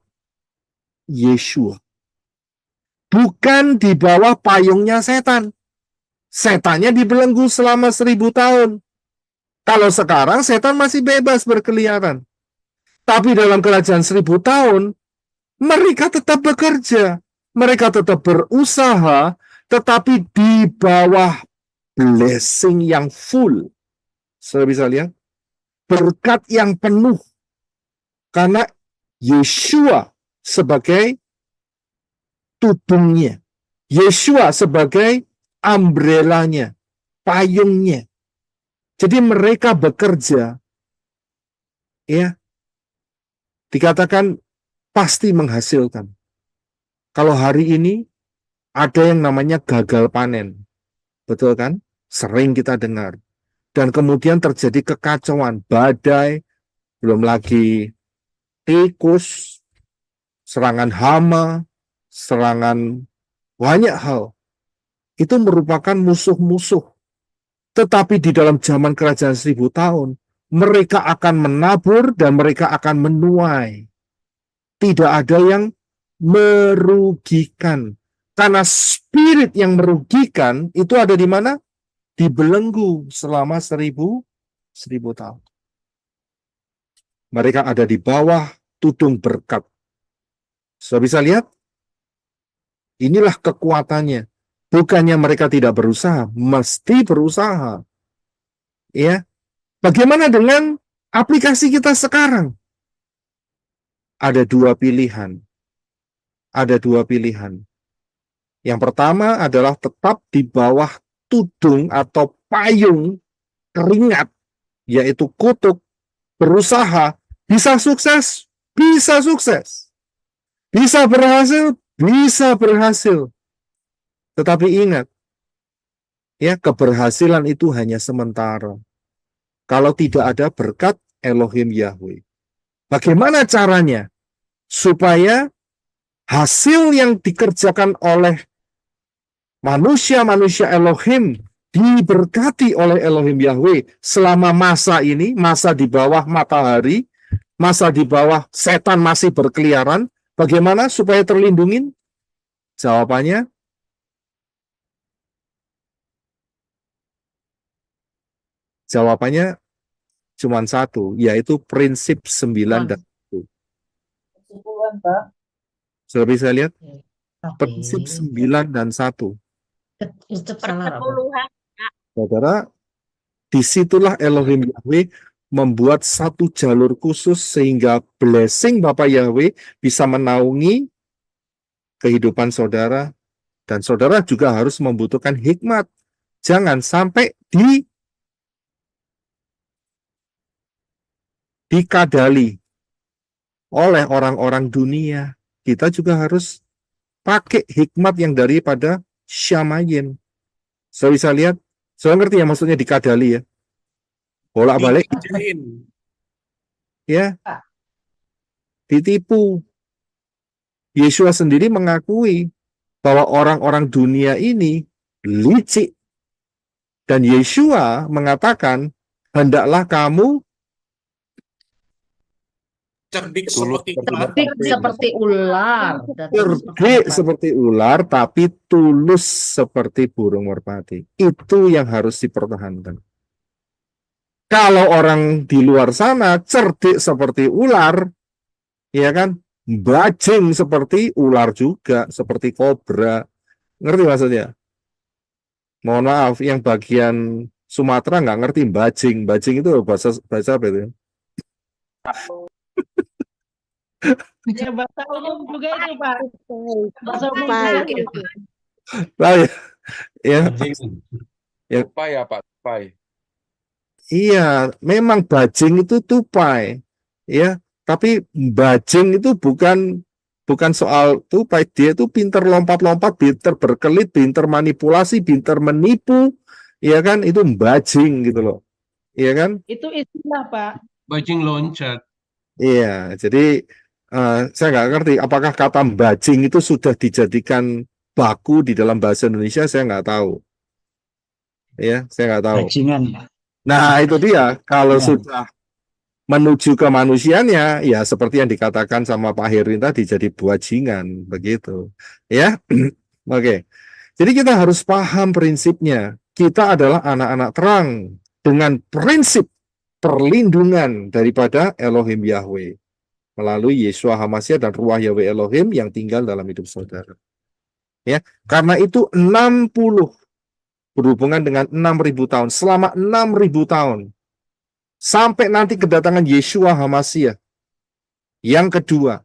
Yeshua. Bukan di bawah payungnya setan. Setannya dibelenggu selama 1.000 tahun. Kalau sekarang setan masih bebas berkeliaran. Tapi dalam kerajaan 1.000 tahun, mereka tetap bekerja. Mereka tetap berusaha, tetapi di bawah blessing yang full. Sudah bisa lihat? Berkat yang penuh. Karena Yeshua sebagai tudungnya. Yeshua sebagai umbrellanya, payungnya. Jadi mereka bekerja, ya, dikatakan pasti menghasilkan. Kalau hari ini ada yang namanya gagal panen. Betul kan? Sering kita dengar. Dan kemudian terjadi kekacauan, badai, belum lagi tikus, serangan hama, serangan banyak hal. Itu merupakan musuh-musuh. Tetapi di dalam zaman kerajaan 1.000 tahun, mereka akan menabur dan mereka akan menuai. Tidak ada yang merugikan. Karena spirit yang merugikan itu ada di mana? Dibelenggu selama 1.000 tahun. Mereka ada di bawah tudung berkat. Sudah bisa lihat? Inilah kekuatannya. Bukannya mereka tidak berusaha, mesti berusaha. Ya. Bagaimana dengan aplikasi kita sekarang? Ada dua pilihan. Ada dua pilihan. Yang pertama adalah tetap di bawah tudung atau payung keringat, yaitu kutuk, berusaha, bisa sukses, bisa sukses. Bisa berhasil, bisa berhasil. Tetapi ingat, ya, keberhasilan itu hanya sementara. Kalau tidak ada berkat Elohim Yahweh. Bagaimana caranya? Supaya hasil yang dikerjakan oleh manusia-manusia Elohim diberkati oleh Elohim Yahweh selama masa ini, masa di bawah matahari, masa di bawah setan masih berkeliaran. Bagaimana supaya terlindungin? Jawabannya, cuma satu, yaitu prinsip 9 dan 1. Sudah bisa lihat? Prinsip 9 dan 1. Saudara, disitulah Elohim Yahweh membuat satu jalur khusus sehingga blessing Bapak Yahweh bisa menaungi kehidupan saudara. Dan saudara juga harus membutuhkan hikmat. Jangan sampai dikadali oleh orang-orang dunia. Kita juga harus pakai hikmat yang daripada Syamayim. Saya bisa lihat, saya ngerti ya maksudnya dikadali ya. Bolak-balik, ya, ditipu. Yeshua sendiri mengakui bahwa orang-orang dunia ini licik. Dan Yeshua mengatakan, hendaklah kamu Cerdik Tulus seperti seperti ular. Cerdik seperti ular. Dan tulus seperti cerdik merpati. seperti ular, tapi tulus seperti burung merpati. Itu yang harus dipertahankan. Kalau orang di luar sana cerdik seperti ular, ya kan, bajing seperti ular juga, seperti kobra. Ngerti maksudnya? Mohon maaf, yang bagian Sumatera nggak ngerti bajing. Bajing itu bahasa apa itu? Ya, bahasa umum juga itu, Pak. Bahasa umum Pai. juga itu. Lah ya, ya, tupai ya Pak, tupai. iya, memang bajing itu tupai, ya. Tapi bajing itu bukan soal tupai, dia itu pinter lompat-lompat, pinter berkelit, pinter manipulasi, pinter menipu, ya kan? Itu bajing gitu loh, iya kan? Itu istilah, Pak. Bajing loncat. Iya, jadi saya nggak ngerti apakah kata bajing itu sudah dijadikan baku di dalam bahasa Indonesia, saya nggak tahu. Ya, saya nggak tahu. Bajingan, Pak. Nah, itu dia. Kalau Ya. sudah menuju ke manusianya, ya seperti yang dikatakan sama Pak Herin tadi, jadi buajingan, begitu. Ya, oke. Jadi kita harus paham prinsipnya. Kita adalah anak-anak terang dengan prinsip perlindungan daripada Elohim Yahweh melalui Yeshua HaMashiach dan Ruach Yahweh Elohim yang tinggal dalam hidup saudara. Ya, karena itu 60 berhubungan dengan 6.000 tahun, selama 6.000 tahun sampai nanti kedatangan Yeshua HaMashiach yang kedua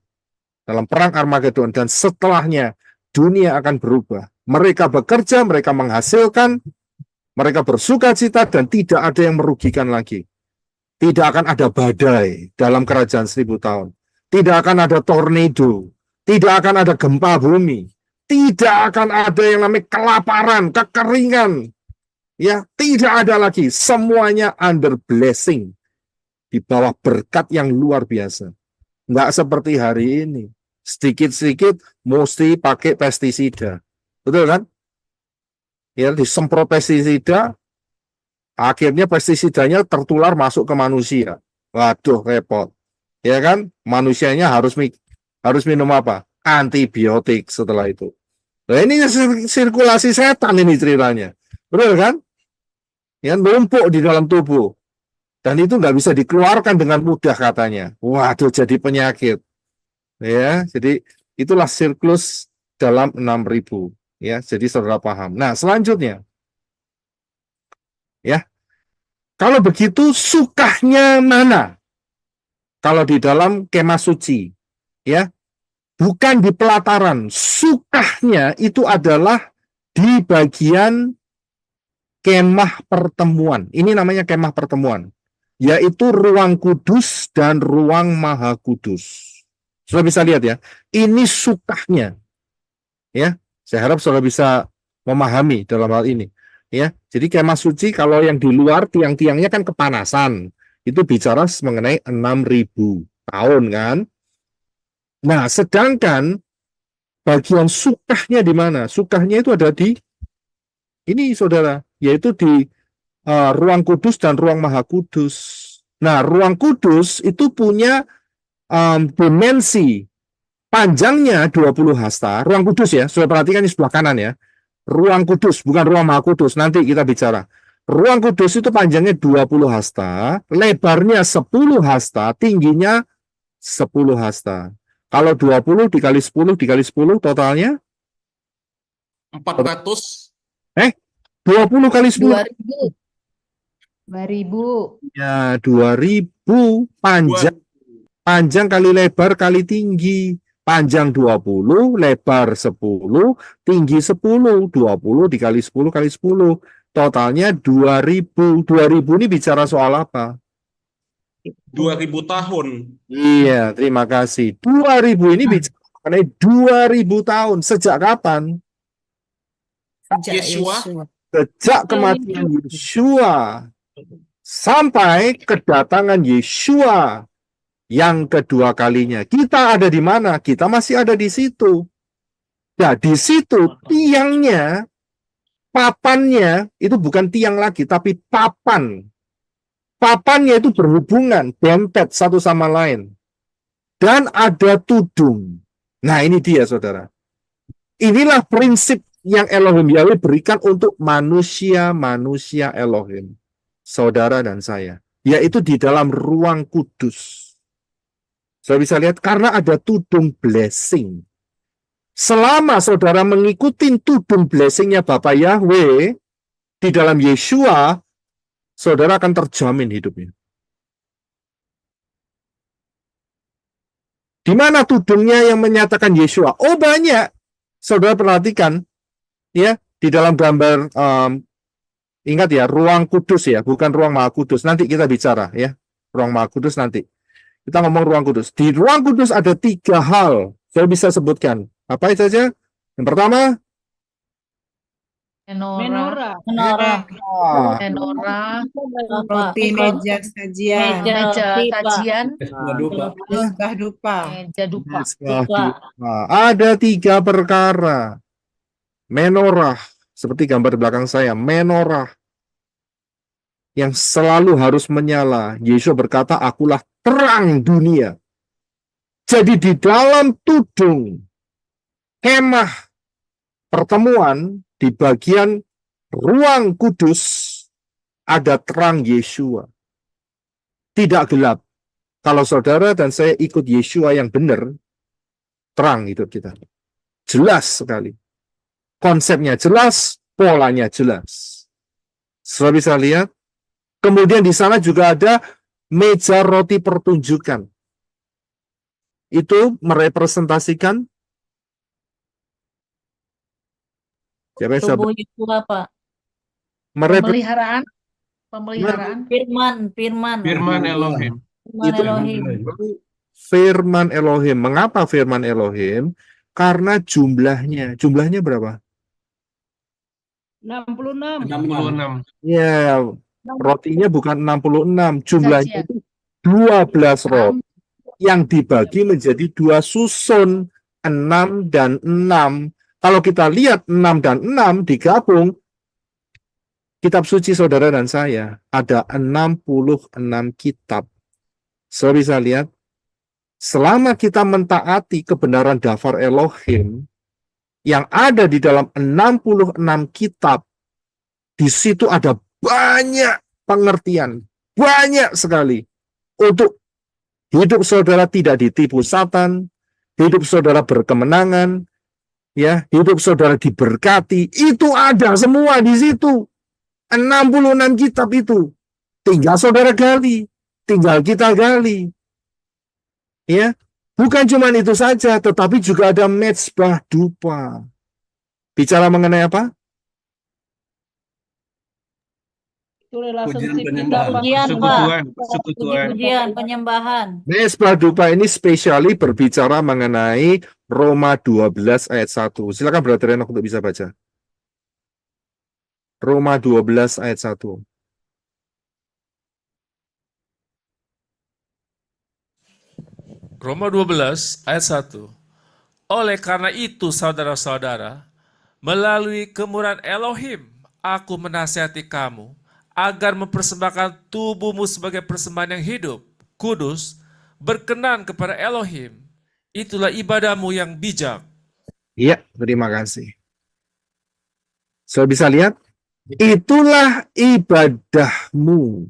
dalam perang Armageddon, dan setelahnya dunia akan berubah. Mereka bekerja, mereka menghasilkan, mereka bersukacita, dan tidak ada yang merugikan lagi. Tidak akan ada badai dalam kerajaan 1000 tahun. Tidak akan ada tornado. Tidak akan ada gempa bumi. Tidak akan ada yang namanya kelaparan, kekeringan. Ya, tidak ada lagi. Semuanya under blessing. Di bawah berkat yang luar biasa. Nggak seperti hari ini. Sedikit-sedikit mesti pakai pestisida. Betul kan? Ya, disemprot pestisida, akhirnya pestisidanya tertular masuk ke manusia. Waduh, repot. Ya kan? Manusianya harus minum apa? Antibiotik setelah itu. Nah, ini sirkulasi setan ini ceritanya. Betul kan? Ya, numpuk di dalam tubuh. Dan itu nggak bisa dikeluarkan dengan mudah katanya. Waduh, jadi penyakit. Ya, jadi itulah siklus dalam 6.000. Ya, jadi saudara paham. Nah, selanjutnya. Ya. Kalau begitu sukahnya mana? Kalau di dalam kemah suci, ya, bukan di pelataran. Sukahnya itu adalah di bagian kemah pertemuan. Ini namanya kemah pertemuan, yaitu ruang kudus dan ruang maha kudus. Sudah bisa lihat ya, ini sukahnya. Ya, saya harap saudara bisa memahami dalam hal ini. Ya, jadi kemah suci kalau yang di luar tiang-tiangnya kan kepanasan. Itu bicara mengenai 6.000 tahun kan. Nah, sedangkan bagian sukahnya di mana? Sukahnya itu ada di ini saudara, yaitu di ruang kudus dan ruang maha kudus. Nah, ruang kudus itu punya dimensi panjangnya 20 hasta. Ruang kudus ya, sudah perhatikan di sebelah kanan ya. Ruang kudus, bukan ruang maha kudus. Nanti kita bicara. Ruang kudus itu panjangnya 20 hasta, lebarnya 10 hasta, tingginya 10 hasta. Kalau 20 dikali 10 dikali 10 totalnya 400. 20 kali 10. 2.000. 2.000. Ya, 2.000 panjang kali lebar kali tinggi. Panjang 20, lebar 10, tinggi 10. 20 dikali 10 kali 10. Totalnya 2.000. 2.000 ini bicara soal apa? 2000 tahun. Iya, terima kasih. 2.000 ini bicara mengenai 2.000 tahun. Sejak kapan? Sejak Yeshua. Yeshua. Sejak kematian Yeshua sampai kedatangan Yeshua Yang kedua kalinya. Kita ada di mana? Kita masih ada di situ. Nah, di situ tiangnya, papannya, itu bukan tiang lagi, tapi papan. Papannya itu berhubungan, dempet satu sama lain. Dan ada tudung. Nah, ini dia, saudara. Inilah prinsip yang Elohim Yahweh berikan untuk manusia-manusia Elohim. Saudara dan saya. Yaitu di dalam ruang kudus. Saya bisa lihat, karena ada tudung blessing. Selama saudara mengikuti tudung blessingnya Bapak Yahweh, di dalam Yeshua, saudara akan terjamin hidupnya. Di mana tudungnya yang menyatakan Yeshua? Oh, banyak. Saudara perhatikan, ya, di dalam gambar, ingat ya, ruang kudus ya, bukan ruang maha kudus. Nanti kita bicara ya, ruang maha kudus nanti. Kita ngomong ruang kudus. Di ruang kudus ada 3 hal. Saya bisa sebutkan. Apa itu saja? Yang pertama, Menorah. Menorah, Roti meja sajian. meja sajian, Mesbah dupa. meja dupa. Nah, ada 3 perkara. Menorah, seperti gambar belakang saya, menorah yang selalu harus menyala. Yesus berkata, akulah terang dunia. Jadi di dalam tudung kemah pertemuan di bagian ruang kudus ada terang Yeshua. Tidak gelap. Kalau saudara dan saya ikut Yeshua yang benar, terang hidup kita. Jelas sekali. Konsepnya jelas, polanya jelas. Saudara bisa lihat. Kemudian di sana juga ada meja roti pertunjukan. Itu merepresentasikan siapa yang Tubuh Yeshua, Pak. merepresentasikan Pemeliharaan. Firman Elohim. itu Elohim. firman Elohim. Mengapa firman Elohim? Karena jumlahnya berapa? 66. 66. Ya, rotinya bukan 66, jumlahnya itu 12 roti yang dibagi menjadi 2 susun, 6 dan 6. Kalau kita lihat 6 dan 6 digabung, kitab suci saudara dan saya ada 66 kitab. Saudara bisa lihat, selama kita mentaati kebenaran daftar Elohim yang ada di dalam 66 kitab, di situ ada banyak pengertian, banyak sekali untuk hidup saudara tidak ditipu Satan, hidup saudara berkemenangan, ya, hidup saudara diberkati, itu ada semua di situ. 66 kitab itu. Tinggal saudara gali, tinggal kita gali. Ya, bukan cuma itu saja, tetapi juga ada mezbah dupa. Bicara mengenai apa? Itu relationship kita, penyembahan. Pak. Pujian, penyembahan. Mezbah dupa ini spesiali berbicara mengenai Roma 12 ayat 1. Silakan Brother Enoch untuk bisa baca. Roma 12 ayat 1. Roma 12 ayat 1. Oleh karena itu saudara-saudara, melalui kemurahan Elohim, aku menasihati kamu agar mempersembahkan tubuhmu sebagai persembahan yang hidup, kudus, berkenan kepada Elohim. Itulah ibadahmu yang bijak. Iya, terima kasih. Saya bisa lihat, itulah ibadahmu.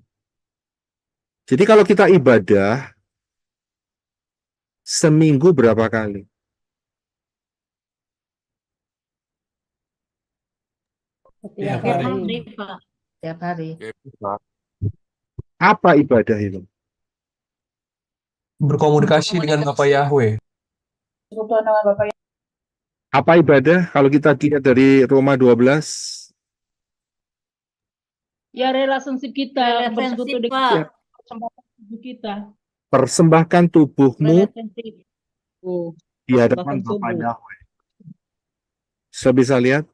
Jadi kalau kita ibadah, seminggu berapa kali? Setiap Tiap hari. Pak. Tiap hari. Apa ibadah itu? Berkomunikasi dengan Bapak Yahweh. Apa ibadah? Kalau kita lihat dari Roma 12, Ya relationship kita, Relationship, bersekutu dengan Pak. persembahkan tubuh kita. persembahkan tubuhmu Relationship. di hadapan Persembahkan Bapa tubuh. Yahweh. Saya bisa lihat,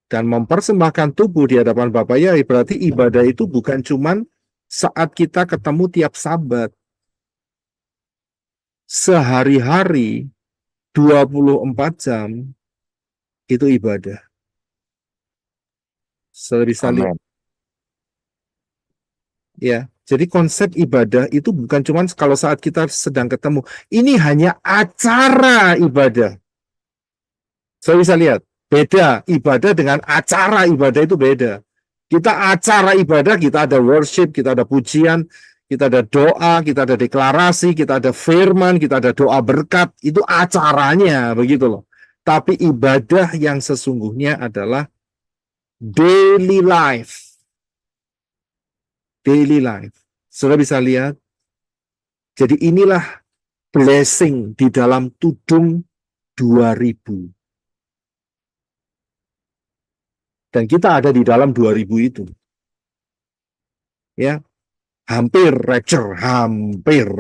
dan mempersembahkan tubuh di hadapan Bapa Yahweh berarti ibadah itu bukan cuman saat kita ketemu tiap Sabat. sehari-hari 24 jam itu ibadah. Saudara bisa lihat. Amin. Ya, jadi konsep ibadah itu bukan cuma kalau saat kita sedang ketemu. Ini hanya acara ibadah. Saya bisa lihat, beda ibadah dengan acara ibadah itu beda. Kita acara ibadah, kita ada worship, kita ada pujian, kita ada doa, kita ada deklarasi, kita ada firman, kita ada doa berkat. Itu acaranya, begitu loh. Tapi ibadah yang sesungguhnya adalah daily life. Daily life. Saudara bisa lihat. Jadi inilah blessing di dalam tudung 2000. Dan kita ada di dalam 2000 itu. Ya, hampir rapture. Hampir.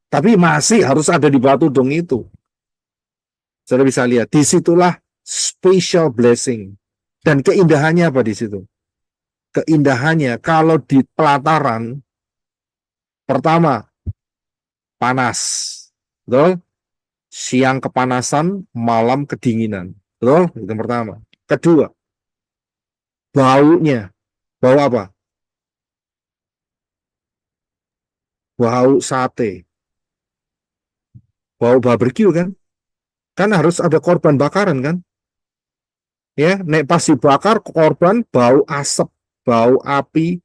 Tapi masih harus ada di bawah tudung itu. Saudara bisa lihat, disitulah special blessing. Dan keindahannya apa di situ? Keindahannya kalau di pelataran, pertama, panas. Betul? Siang kepanasan, malam kedinginan. Betul? Itu yang pertama. Kedua, baunya. Bau apa? Bau sate. Bau barbecue kan? Kan harus ada korban bakaran kan? Ya, nek pas dibakar korban bau asap, bau api,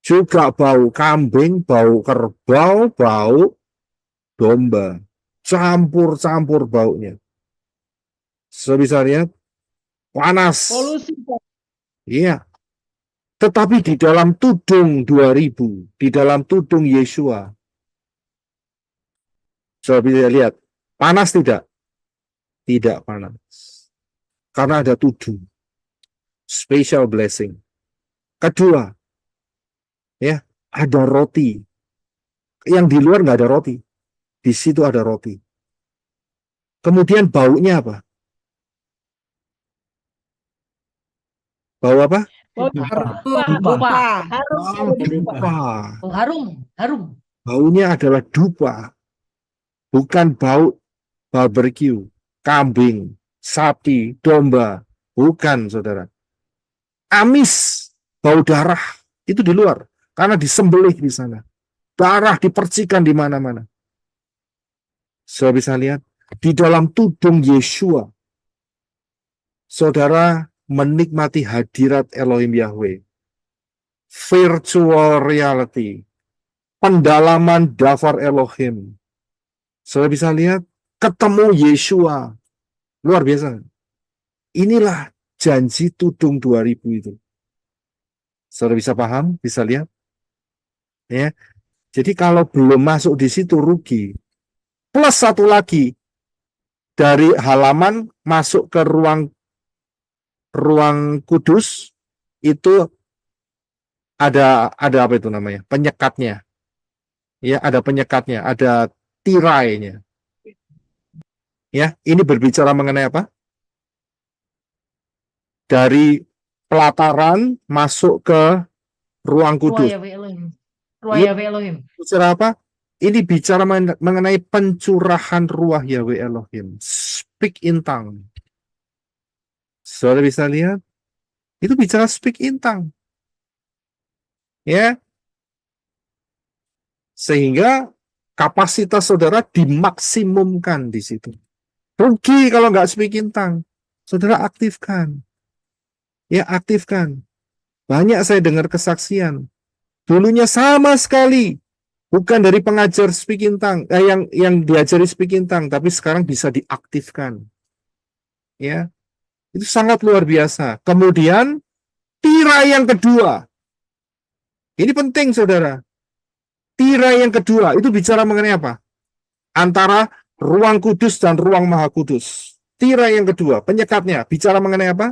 juga bau kambing, bau kerbau, bau domba. Campur-campur baunya. Saya bisa lihat panas. Polusi, Pak. Iya. Tetapi di dalam tudung 2000, di dalam tudung Yesua, saya bisa lihat panas tidak? Tidak panas. Karena ada tudung. Special blessing. Kedua, ya, ada roti. Yang di luar nggak ada roti. Di situ ada roti. Kemudian baunya apa? Bau apa? Bau Dupa. harus Bau ada dupa. dupa. Oh, harum. Baunya adalah dupa. Bukan bau barbecue, kambing, sapi, domba. Bukan, saudara. Amis, bau darah. Itu di luar. Karena disembelih di sana. Darah dipercikan di mana-mana. Saudara bisa lihat. Di dalam tudung Yesua, saudara menikmati hadirat Elohim Yahweh. Virtual reality. Pendalaman Davar Elohim. Saudara bisa lihat. Ketemu Yesua. Luar biasa. Inilah janji tudung 2000 itu. Saudara bisa paham? Bisa lihat? Ya. Jadi kalau belum masuk di situ rugi. Plus satu lagi. Dari halaman masuk ke ruang kudus itu ada apa itu namanya? Penyekatnya. Ya, ada penyekatnya, ada tirainya. Ya, ini berbicara mengenai apa? Dari pelataran masuk ke ruang kudus. Ruah Yahweh Elohim. Bicara apa? Ini bicara mengenai pencurahan ruah Yahweh Elohim. Speak in tongue. Saudara bisa lihat? Itu bicara speak in tongue. Ya. Sehingga kapasitas saudara dimaksimumkan di situ. Rugi kalau nggak speak in tongue. Saudara aktifkan. Ya, aktifkan. Banyak saya dengar kesaksian. Dulunya sama sekali bukan dari pengajar speaking tongue, yang diajari speaking tongue, tapi sekarang bisa diaktifkan. Ya, itu sangat luar biasa. Kemudian tirai yang kedua, ini penting saudara. Tirai yang kedua itu bicara mengenai apa? Antara ruang kudus dan ruang maha kudus. Tirai yang kedua, penyekatnya bicara mengenai apa?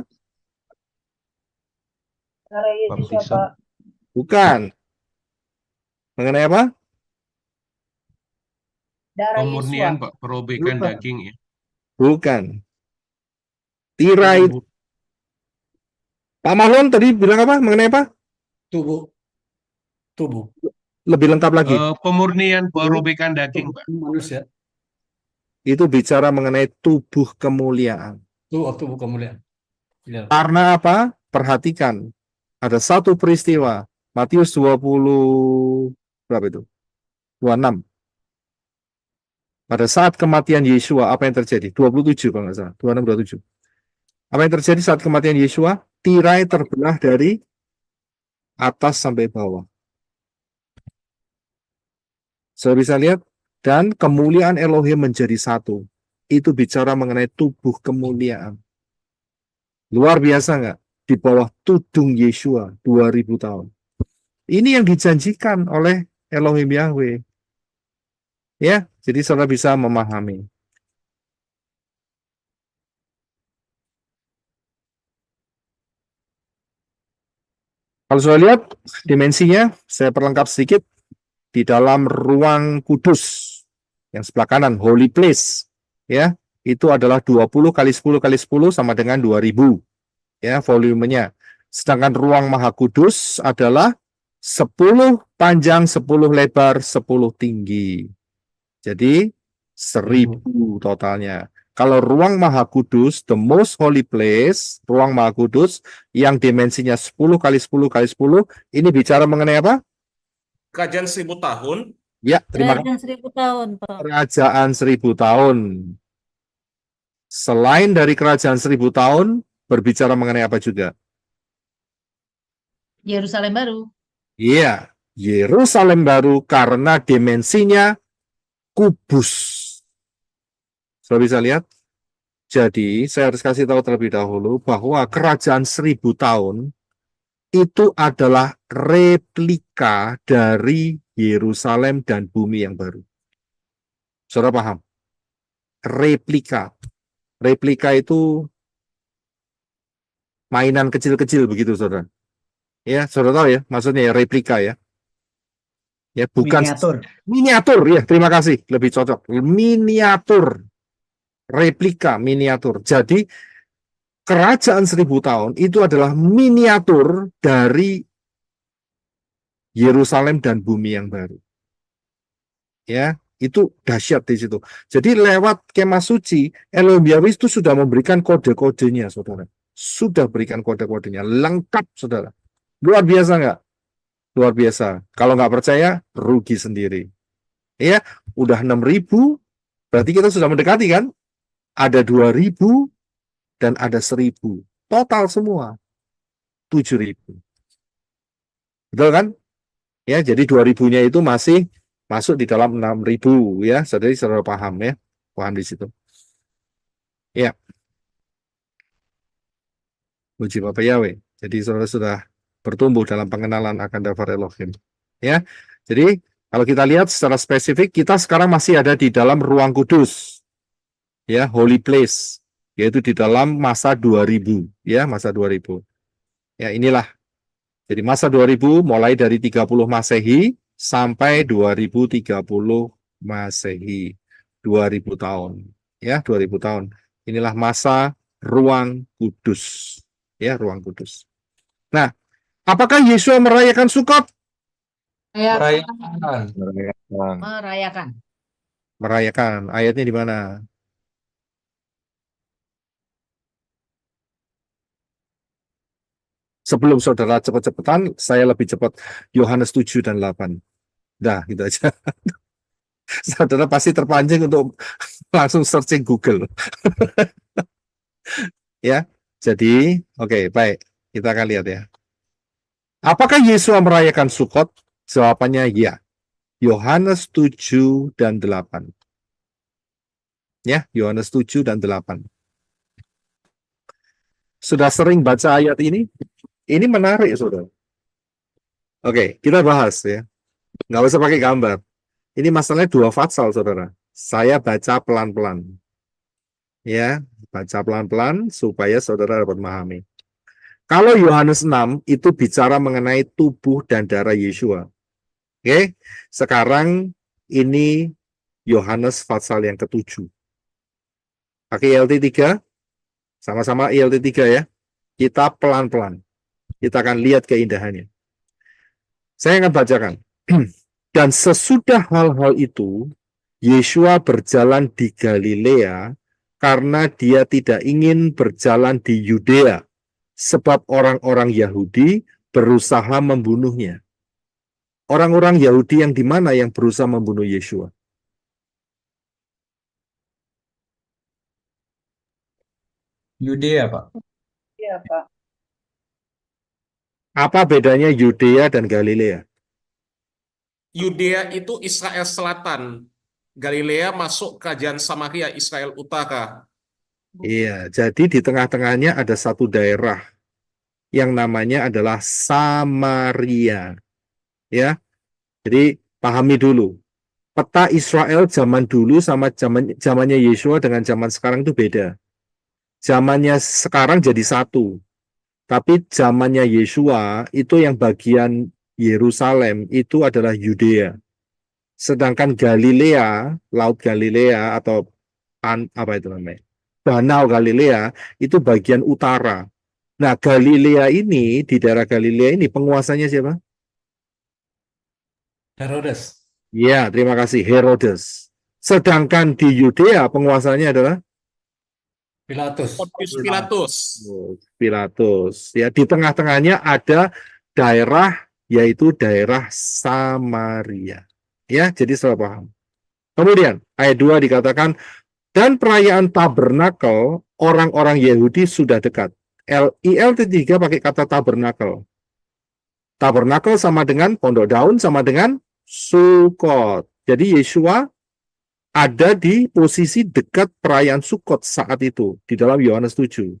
Baptisan. Bukan. Mengenai apa? Pemurnian, Pak, perobekan Bukan. daging ya. Bukan. Tirai. Pak Mahlon tadi bilang apa? Mengenai apa? Tubuh. lebih lengkap lagi. Pemurnian perobekan daging, Pak. Manusia. Itu bicara mengenai tubuh kemuliaan. Itu waktu kemuliaan. Ya. Karena apa? Perhatikan, ada satu peristiwa, Matius 20, berapa itu? 26. Pada saat kematian Yesua, apa yang terjadi? 27 kalau nggak salah, 26, 27. Apa yang terjadi saat kematian Yesua? Tirai terbelah dari atas sampai bawah. Saya bisa lihat, dan kemuliaan Elohim menjadi satu. Itu bicara mengenai tubuh kemuliaan. Luar biasa nggak? Di bawah tudung Yesua 2000 tahun. Ini yang dijanjikan oleh Elohim Yahweh. Ya, jadi saudara bisa memahami. Kalau saya lihat dimensinya, saya perlengkap sedikit. Di dalam ruang kudus yang sebelah kanan, holy place, ya, itu adalah 20 kali 10 kali 10 sama dengan 2000, ya, volumenya. Sedangkan ruang maha kudus adalah 10 panjang, 10 lebar, 10 tinggi. Jadi 1000 totalnya. Kalau ruang maha kudus, the most holy place, ruang maha kudus yang dimensinya 10 kali 10 kali 10, ini bicara mengenai apa? Kerajaan 1000 tahun. Ya, terima kasih. Kerajaan 1000 tahun, Pak. Kerajaan 1000 tahun. Selain dari kerajaan 1000 tahun, berbicara mengenai apa juga? Yerusalem baru. Iya, Yerusalem baru karena dimensinya kubus. Sudah bisa lihat? Jadi, saya harus kasih tahu terlebih dahulu bahwa kerajaan 1000 tahun itu adalah replika dari Yerusalem dan bumi yang baru. Saudara paham? Replika. Replika itu mainan kecil-kecil begitu, saudara. Ya, saudara tahu ya, maksudnya ya replika ya. Ya, bukan Miniatur. miniatur ya, terima kasih, lebih cocok. Miniatur. Replika miniatur. Jadi kerajaan 1000 tahun itu adalah miniatur dari Yerusalem dan bumi yang baru. Ya, itu dahsyat di situ. Jadi lewat kemah suci, Elohim Yahweh itu sudah memberikan kode-kodenya, saudara. Sudah berikan kode-kodenya, lengkap, saudara. Luar biasa nggak? Luar biasa. Kalau nggak percaya, rugi sendiri. Ya, udah 6.000, berarti kita sudah mendekati kan? Ada 2.000 dan ada 1.000. Total semua 7.000. Betul kan? Ya, jadi 2.000-nya itu masih masuk di dalam 6.000 ya. Saudara paham ya? Paham di situ. Ya. Puji Bapak Yahweh. Jadi saudara sudah bertumbuh dalam pengenalan akan Dafar Elohim. Ya. Jadi kalau kita lihat secara spesifik, kita sekarang masih ada di dalam ruang kudus. Ya, holy place, yaitu di dalam masa 2000, ya, masa 2000. Ya, inilah. Jadi masa 2000 mulai dari 30 Masehi sampai 2030 Masehi. 2000 tahun. Ya, 2000 tahun. Inilah masa ruang kudus. Ya, ruang kudus. Nah, apakah Yesua merayakan Sukot? Merayakan. Merayakan. Merayakan. Ayatnya di mana? Sebelum saudara cepat-cepatan, saya lebih cepat. Yohanes 7 dan 8. Dah, gitu aja. Saudara pasti terpancing untuk langsung searching Google. Ya, jadi, oke, baik. Kita akan lihat ya. Apakah Yesua merayakan Sukot? Jawabannya ya. Yohanes 7 dan 8. Ya, Yohanes 7 dan 8. Sudah sering baca ayat ini? Ini menarik, saudara. Oke, kita bahas ya. Nggak usah pakai gambar. Ini masalahnya 2 fatsal, saudara. Saya baca pelan-pelan. Ya, baca pelan-pelan supaya saudara dapat memahami. Kalau Yohanes 6 itu bicara mengenai tubuh dan darah Yesua. Oke, sekarang ini Yohanes fatsal yang ke-7. Pakai ILT 3. Sama-sama ILT 3 ya. Kita pelan-pelan. Kita akan lihat keindahannya. Saya akan bacakan. Dan sesudah hal-hal itu, Yesua berjalan di Galilea karena dia tidak ingin berjalan di Yudea, sebab orang-orang Yahudi berusaha membunuhnya. Orang-orang Yahudi yang di mana yang berusaha membunuh Yesua? Yudea, Pak. Iya, Pak. Apa bedanya Yudea dan Galilea? Yudea itu Israel Selatan. Galilea masuk kerajaan Samaria, Israel Utara. Iya, jadi di tengah-tengahnya ada satu daerah yang namanya adalah Samaria. Ya, jadi pahami dulu. Peta Israel zaman dulu sama zamannya Yesua dengan zaman sekarang itu beda. Zamannya sekarang jadi satu. Tapi zamannya Yesua itu yang bagian Yerusalem itu adalah Yudea. Sedangkan Galilea, Laut Galilea atau apa itu namanya? Danau Galilea itu bagian utara. Nah, Galilea ini, di daerah Galilea ini penguasanya siapa? Herodes. Ya, terima kasih, Herodes. Sedangkan di Yudea penguasanya adalah Pilatus. Pontius Pilatus. Pilatus. Ya, di tengah-tengahnya ada daerah yaitu daerah Samaria. Ya, jadi salah paham. Kemudian ayat 2 dikatakan, dan perayaan tabernakel orang-orang Yahudi sudah dekat. IL3 pakai kata tabernakel. Tabernakel sama dengan pondok daun sama dengan Sukot. Jadi Yesua ada di posisi dekat perayaan Sukot saat itu di dalam Yohanes 7.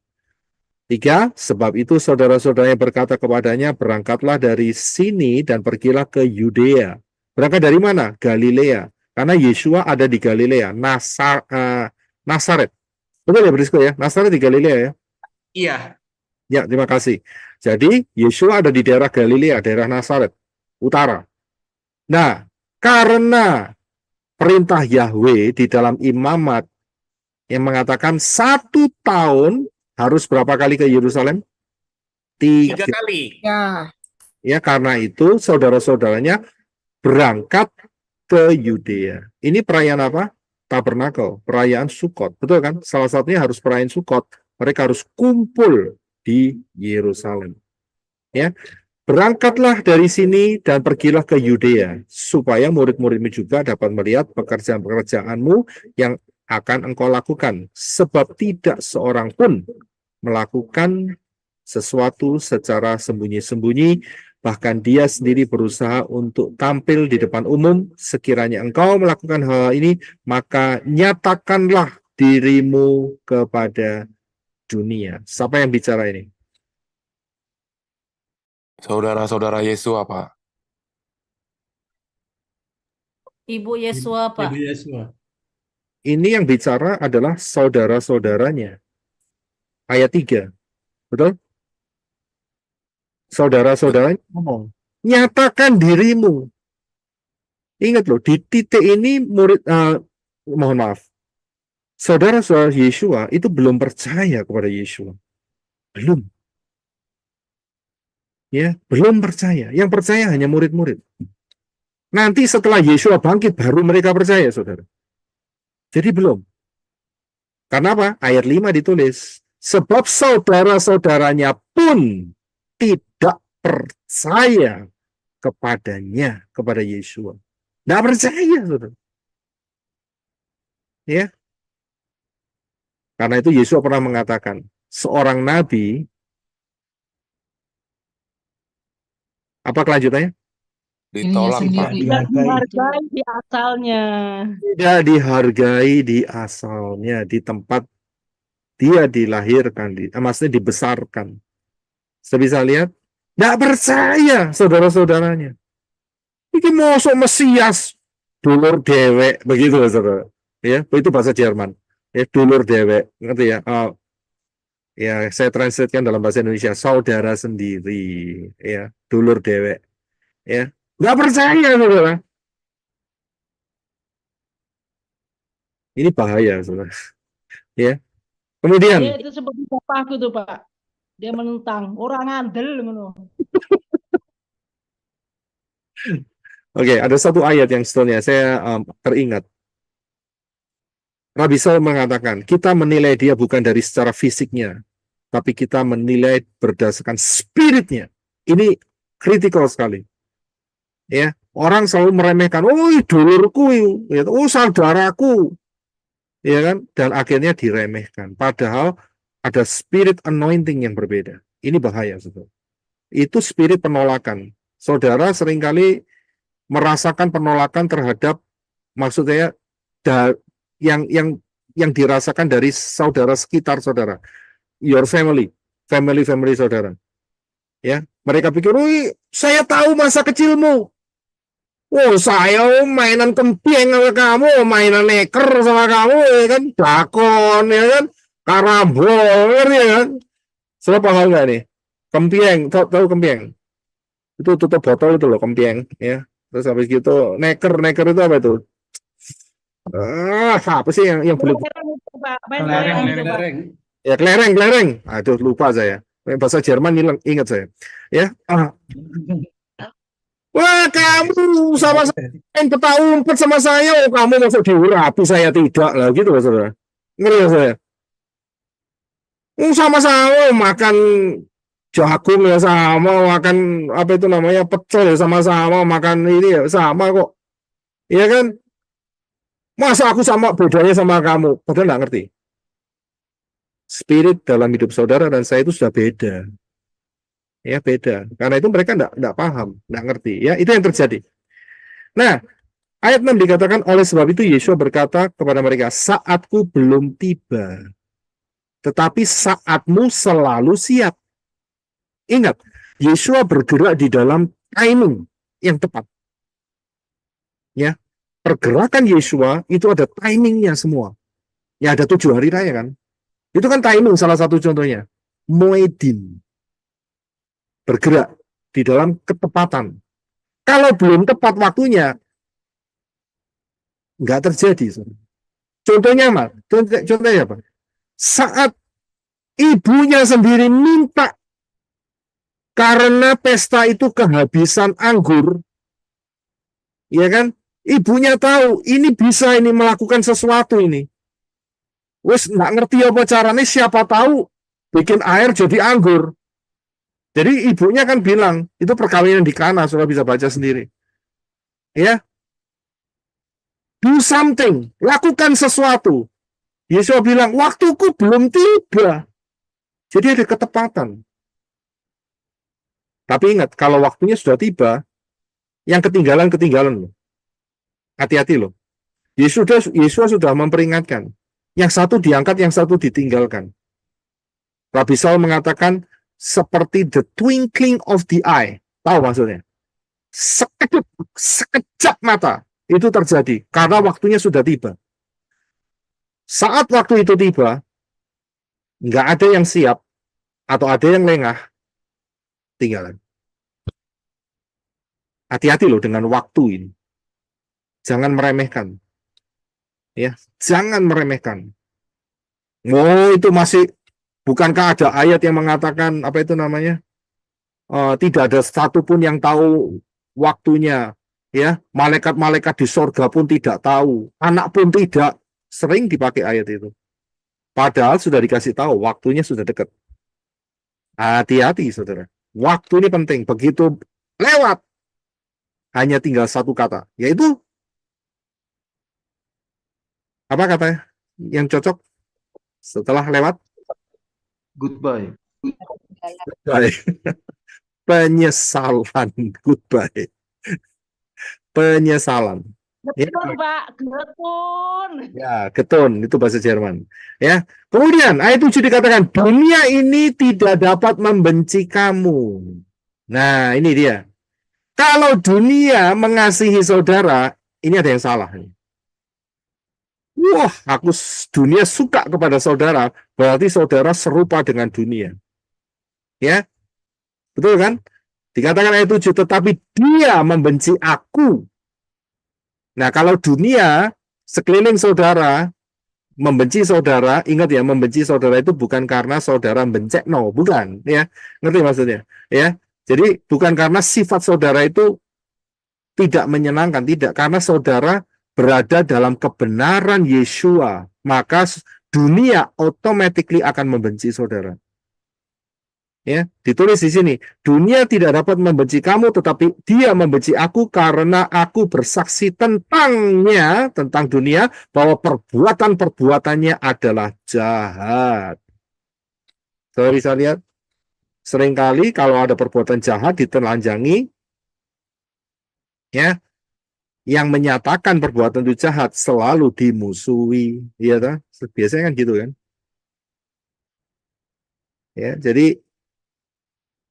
3, sebab itu saudara-saudaranya berkata kepadanya, berangkatlah dari sini dan pergilah ke Yudea. Berangkat dari mana? Galilea. Karena Yesua ada di Galilea, Nasaret. Betul ya, Brisco ya? Nasaret di Galilea ya? Iya. Ya, terima kasih. Jadi Yesua ada di daerah Galilea, daerah Nasaret, utara. Nah, karena perintah Yahweh di dalam imamat yang mengatakan 1 tahun harus berapa kali ke Yerusalem? 3 kali. Ya. Ya, karena itu saudara-saudaranya berangkat ke Yudea. Ini perayaan apa? Tabernakel, perayaan Sukot. Betul kan? Salah satunya harus perayaan Sukot. Mereka harus kumpul di Yerusalem. Ya. Berangkatlah dari sini dan pergilah ke Yudea, supaya murid-muridmu juga dapat melihat pekerjaan-pekerjaanmu yang akan engkau lakukan. Sebab tidak seorang pun melakukan sesuatu secara sembunyi-sembunyi, bahkan dia sendiri berusaha untuk tampil di depan umum. Sekiranya engkau melakukan hal ini, maka nyatakanlah dirimu kepada dunia. Siapa yang bicara ini? Saudara-saudara Yesua, Pak. Ibu Yesua, Pak. Ibu Yesua. Ini yang bicara adalah saudara-saudaranya. Ayat 3. Betul? Saudara-saudaranya ngomong, nyatakan dirimu. Ingat loh, di titik ini mohon maaf, saudara-saudara Yesua itu belum percaya kepada Yesua. Belum. Ya, belum percaya. Yang percaya hanya murid-murid. Nanti setelah Yesua bangkit baru mereka percaya, saudara. Jadi belum. Karena apa? Ayat 5 ditulis, sebab saudara-saudaranya pun tidak percaya kepadanya, kepada Yesua. Tidak percaya, saudara. Ya. Karena itu Yesua pernah mengatakan, seorang nabi, apa kelanjutannya? Ditolak, Pak. Tidak dihargai di asalnya. Tidak dihargai di asalnya, di tempat dia dilahirkan, maksudnya dibesarkan. Saya bisa lihat, tidak percaya saudara-saudaranya. Ini mosok Mesias, dulur dewek, begitu saudara. Ya, itu bahasa Jerman. Ya, dulur dewek, ngerti ya? Oh, ya, saya translatekan dalam bahasa Indonesia, saudara sendiri, ya, dulur dewek, ya, nggak percaya saudara. Ini bahaya saudara. Ya, kemudian. Dia itu seperti bapakku tuh, Pak. Dia menentang orang ngandel ngono. Oke, ada satu ayat yang sebetulnya saya teringat. Rabbi Saul mengatakan, kita menilai dia bukan dari secara fisiknya, tapi kita menilai berdasarkan spiritnya. Ini kritikal sekali. Ya, orang selalu meremehkan, oh dulurku, ya, oh saudaraku, ya kan? Dan akhirnya diremehkan. Padahal ada spirit anointing yang berbeda. Ini bahaya, saudara. Itu spirit penolakan. Saudara seringkali merasakan penolakan terhadap, maksudnya yang dirasakan dari saudara sekitar saudara, your family saudara. Ya, mereka pikir, "Wih, saya tahu masa kecilmu. Oh, saya mainan kemping sama kamu, mainan neker sama kamu, ya kan, dakon, ya kan, karambol, ya kan." Saudara paham nggak nih? Kemping, tahu kemping? Itu tutup botol itu loh, kemping, ya. Terus habis gitu, neker itu apa itu? Apa sih yang boleh? Kelereng. Ya, kelereng. Aduh, lupa saya. Bahasa Jerman ingat saya. Ya. Wah, kamu sama main peta umpet sama saya, kamu masuk diurapi, saya tidak lah, gitu loh, saudara. Ngeri ya saya. Sama-sama makan jagung ya sama, makan apa itu namanya pecel ya sama-sama, makan ini ya sama kok. Iya kan? Masa aku sama bedanya sama kamu? Padahal nggak ngerti. Spirit dalam hidup saudara dan saya itu sudah beda. Ya, beda. Karena itu mereka nggak paham, nggak ngerti. Ya, itu yang terjadi. Nah, ayat 6 dikatakan, oleh sebab itu Yeshua berkata kepada mereka, saatku belum tiba, tetapi saatmu selalu siap. Ingat, Yeshua bergerak di dalam timing yang tepat. Ya, pergerakan Yeshua itu ada timingnya semua. Ya, ada 7 hari raya kan. Itu kan timing salah satu contohnya. Moedin. Bergerak di dalam ketepatan. Kalau belum tepat waktunya, nggak terjadi. Contohnya apa? Contohnya apa? Saat ibunya sendiri minta karena pesta itu kehabisan anggur, ya kan? Ibunya tahu ini bisa ini melakukan sesuatu ini. Wes nggak ngerti apa caranya, siapa tahu bikin air jadi anggur. Jadi ibunya kan bilang, itu perkawinan di Kana, sudah bisa baca sendiri. Ya. Do something, lakukan sesuatu. Yesus bilang, waktuku belum tiba. Jadi ada ketepatan. Tapi ingat, kalau waktunya sudah tiba, yang ketinggalan. Hati-hati loh. Yesus sudah memperingatkan. Yang satu diangkat, yang satu ditinggalkan. Rabbi Saul mengatakan, seperti the twinkling of the eye. Tahu maksudnya? Sekejap mata. Itu terjadi. Karena waktunya sudah tiba. Saat waktu itu tiba, nggak ada yang siap, atau ada yang lengah, tinggalan. Hati-hati loh dengan waktu ini. Jangan meremehkan. Ya, jangan meremehkan. Oh, itu masih, bukankah ada ayat yang mengatakan apa itu namanya? Tidak ada satupun yang tahu waktunya. Ya, malaikat-malaikat di sorga pun tidak tahu. Anak pun tidak. Sering dipakai ayat itu. Padahal sudah dikasih tahu waktunya sudah dekat. Hati-hati, saudara. Waktu ini penting. Begitu lewat, hanya tinggal satu kata, yaitu apa katanya yang cocok setelah lewat? Goodbye. Penyesalan. Goodbye. Penyesalan. Getun, Pak, getun. Ya, getun itu bahasa Jerman. Ya. Kemudian ayat 7 dikatakan, dunia ini tidak dapat membenci kamu. Nah, ini dia. Kalau dunia mengasihi saudara, ini ada yang salah. Wah, dunia suka kepada saudara, berarti saudara serupa dengan dunia. Ya, betul kan? Dikatakan ayat 7, tetapi dia membenci aku. Nah, kalau dunia sekeliling saudara membenci saudara, ingat ya, membenci saudara itu bukan karena saudara bencek, no, bukan, ya. Ngerti maksudnya? Ya. Jadi bukan karena sifat saudara itu tidak menyenangkan, tidak, karena saudara berada dalam kebenaran Yeshua, maka dunia automatically akan membenci saudara. Ya, ditulis di sini, dunia tidak dapat membenci kamu, tetapi dia membenci aku karena aku bersaksi tentangnya, tentang dunia, bahwa perbuatan-perbuatannya adalah jahat. Saudara bisa lihat, seringkali kalau ada perbuatan jahat ditelanjangi, ya, yang menyatakan perbuatan itu jahat selalu dimusuhi, ya kan? Biasanya kan gitu kan? Ya, jadi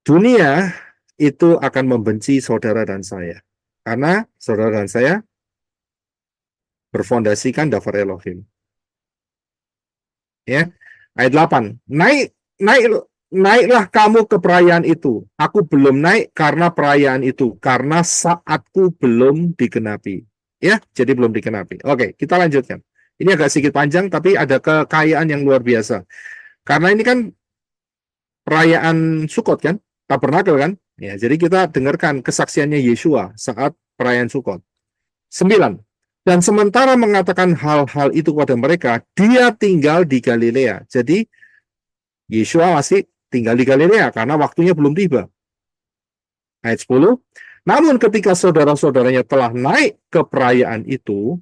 dunia itu akan membenci saudara dan saya. Karena saudara dan saya berfondasikan Dafar Elohim. Ya. Ayat 8. Naiklah kamu ke perayaan itu. Aku belum naik karena perayaan itu. Karena saatku belum digenapi. Ya, jadi belum digenapi. Oke, kita lanjutkan. Ini agak sedikit panjang, tapi ada kekayaan yang luar biasa. Karena ini kan perayaan Sukot kan? Tabernakel kan? Ya, jadi kita dengarkan kesaksiannya Yeshua saat perayaan Sukot. 9. Dan sementara mengatakan hal-hal itu kepada mereka, dia tinggal di Galilea. Jadi Yeshua masih tinggal di Galilea karena waktunya belum tiba. Ayat 10. Namun ketika saudara-saudaranya telah naik ke perayaan itu,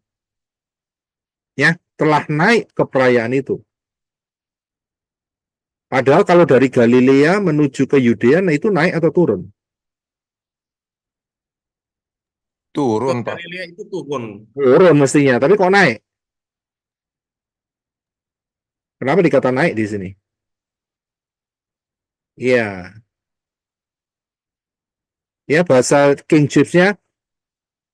ya, telah naik ke perayaan itu. Padahal kalau dari Galilea menuju ke Yudea, nah itu naik atau turun? Turun, Pak. Galilea itu turun. Turun mestinya, tapi kok naik? Kenapa dikata naik di sini? Iya. Ya, bahasa King James-nya,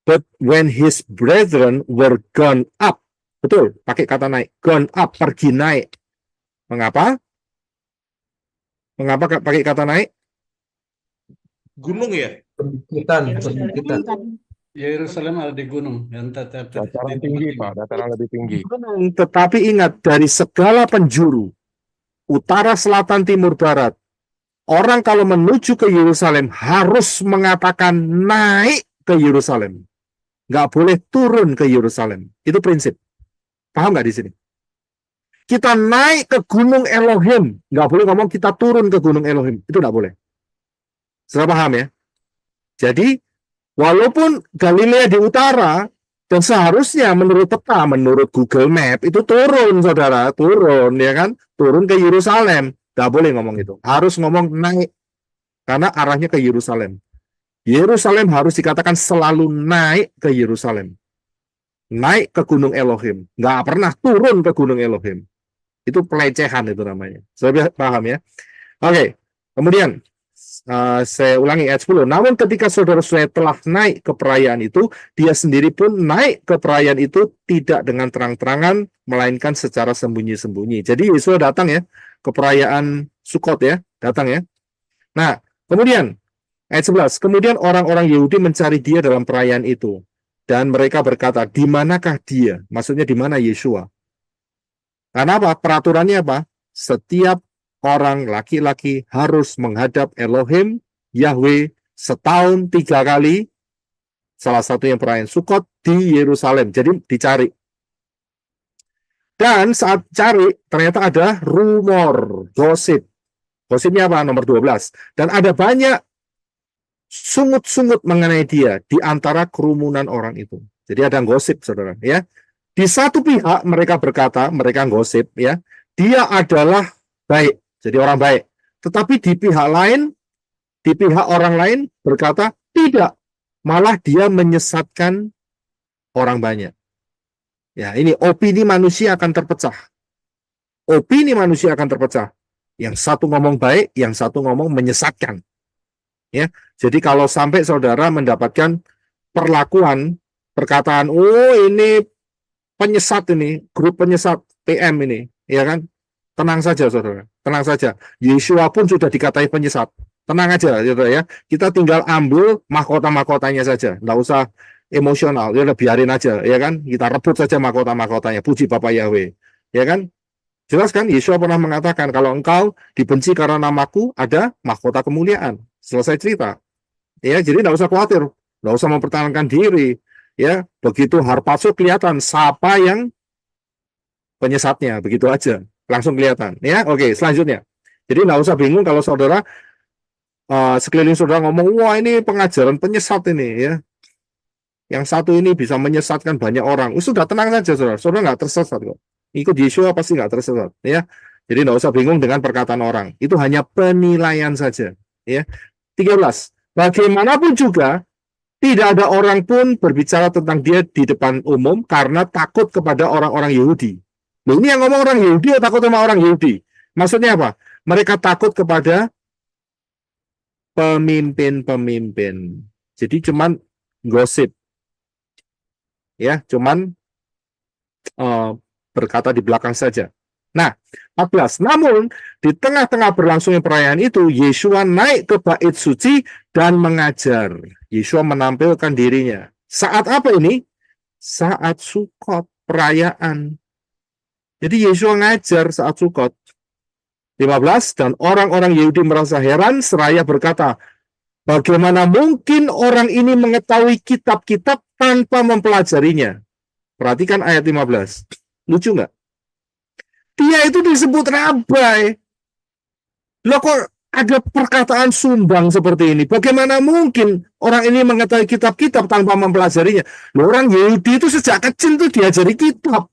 but when his brethren were gone up. Betul, pakai kata naik. Gone up, pergi naik. Mengapa? Mengapa pakai kata naik? Gunung ya? Perbukitan. Yerusalem ada di gunung. Dataran tinggi, Pak. Dataran lebih tinggi. Tetapi ingat, dari segala penjuru, utara, selatan, timur, barat, orang kalau menuju ke Yerusalem harus mengatakan naik ke Yerusalem. Nggak boleh turun ke Yerusalem. Itu prinsip. Paham nggak di sini? Kita naik ke Gunung Elohim. Nggak boleh ngomong kita turun ke Gunung Elohim. Itu nggak boleh. Sudah paham ya? Jadi, walaupun Galilea di utara, dan seharusnya menurut peta, menurut Google Map, itu turun, saudara. Turun, ya kan? Turun ke Yerusalem. Nggak boleh ngomong itu. Harus ngomong naik. Karena arahnya ke Yerusalem. Yerusalem harus dikatakan selalu naik ke Yerusalem. Naik ke Gunung Elohim. Nggak pernah turun ke Gunung Elohim. Itu pelecehan itu namanya. Sudah paham ya? Oke. Kemudian, saya ulangi ayat 10. Namun ketika saudara-saudara telah naik ke perayaan itu, dia sendiri pun naik ke perayaan itu tidak dengan terang-terangan, melainkan secara sembunyi-sembunyi. Jadi Yesus datang ya, ke perayaan Sukot ya, datang ya. Nah, kemudian, ayat 11. Kemudian orang-orang Yahudi mencari dia dalam perayaan itu. Dan mereka berkata, di manakah dia? Maksudnya di mana Yeshua? Karena apa? Peraturannya apa? Setiap orang laki-laki harus menghadap Elohim, Yahweh, setahun 3 kali, salah satu yang perayaan Sukot di Yerusalem. Jadi dicari. Dan saat cari, ternyata ada rumor, gosip. Gosipnya apa? Nomor 12. Dan ada banyak sungut-sungut mengenai dia di antara kerumunan orang itu. Jadi ada gosip, saudara. Ya. Di satu pihak mereka berkata, mereka gosip, ya, dia adalah baik, jadi orang baik. Tetapi di pihak lain, di pihak orang lain berkata, tidak, malah dia menyesatkan orang banyak. Ya, ini opini manusia akan terpecah. Opini manusia akan terpecah. Yang satu ngomong baik, yang satu ngomong menyesatkan. Ya, jadi kalau sampai saudara mendapatkan perlakuan, perkataan, oh ini penyesat ini, grup penyesat PM ini, ya kan? Tenang saja, saudara. Tenang saja. Yeshua pun sudah dikatai penyesat. Tenang aja, saudara ya. Kita tinggal ambil mahkota-mahkotanya saja. Nggak usah emosional. Ya udah biarin aja, ya kan? Kita rebut saja mahkota-mahkotanya. Puji Bapak Yahweh, ya kan? Jelas kan? Yeshua pernah mengatakan, kalau engkau dibenci karena namaku, ada mahkota kemuliaan. Selesai cerita. Ya, jadi nggak usah khawatir. Nggak usah mempertahankan diri. Ya, begitu harpazo kelihatan siapa yang penyesatnya, begitu aja. Langsung kelihatan. Ya, oke, selanjutnya. Jadi nggak usah bingung kalau saudara sekeliling saudara ngomong, wah ini pengajaran penyesat ini ya. Yang satu ini bisa menyesatkan banyak orang. Sudah tenang saja saudara. Saudara nggak tersesat kok. Ikut Yeshua pasti nggak tersesat. Ya. Jadi nggak usah bingung dengan perkataan orang. Itu hanya penilaian saja. Ya. 13. Bagaimanapun juga, tidak ada orang pun berbicara tentang dia di depan umum karena takut kepada orang-orang Yahudi. Loh, ini yang ngomong orang Yahudi atau takut sama orang Yahudi? Maksudnya apa? Mereka takut kepada pemimpin-pemimpin. Jadi cuman gosip. Ya, cuman berkata di belakang saja. Nah, 14. Namun, di tengah-tengah berlangsungnya perayaan itu, Yeshua naik ke bait suci dan mengajar. Yeshua menampilkan dirinya. Saat apa ini? Saat Sukot, perayaan. Jadi Yeshua ngajar saat Sukot. 15. Dan orang-orang Yahudi merasa heran seraya berkata, bagaimana mungkin orang ini mengetahui kitab-kitab tanpa mempelajarinya? Perhatikan ayat 15. Lucu nggak? Dia itu disebut rabai. Loh kok ada perkataan sumbang seperti ini? Bagaimana mungkin orang ini mengetahui kitab-kitab tanpa mempelajarinya? Loh, orang Yahudi itu sejak kecil tuh diajari kitab.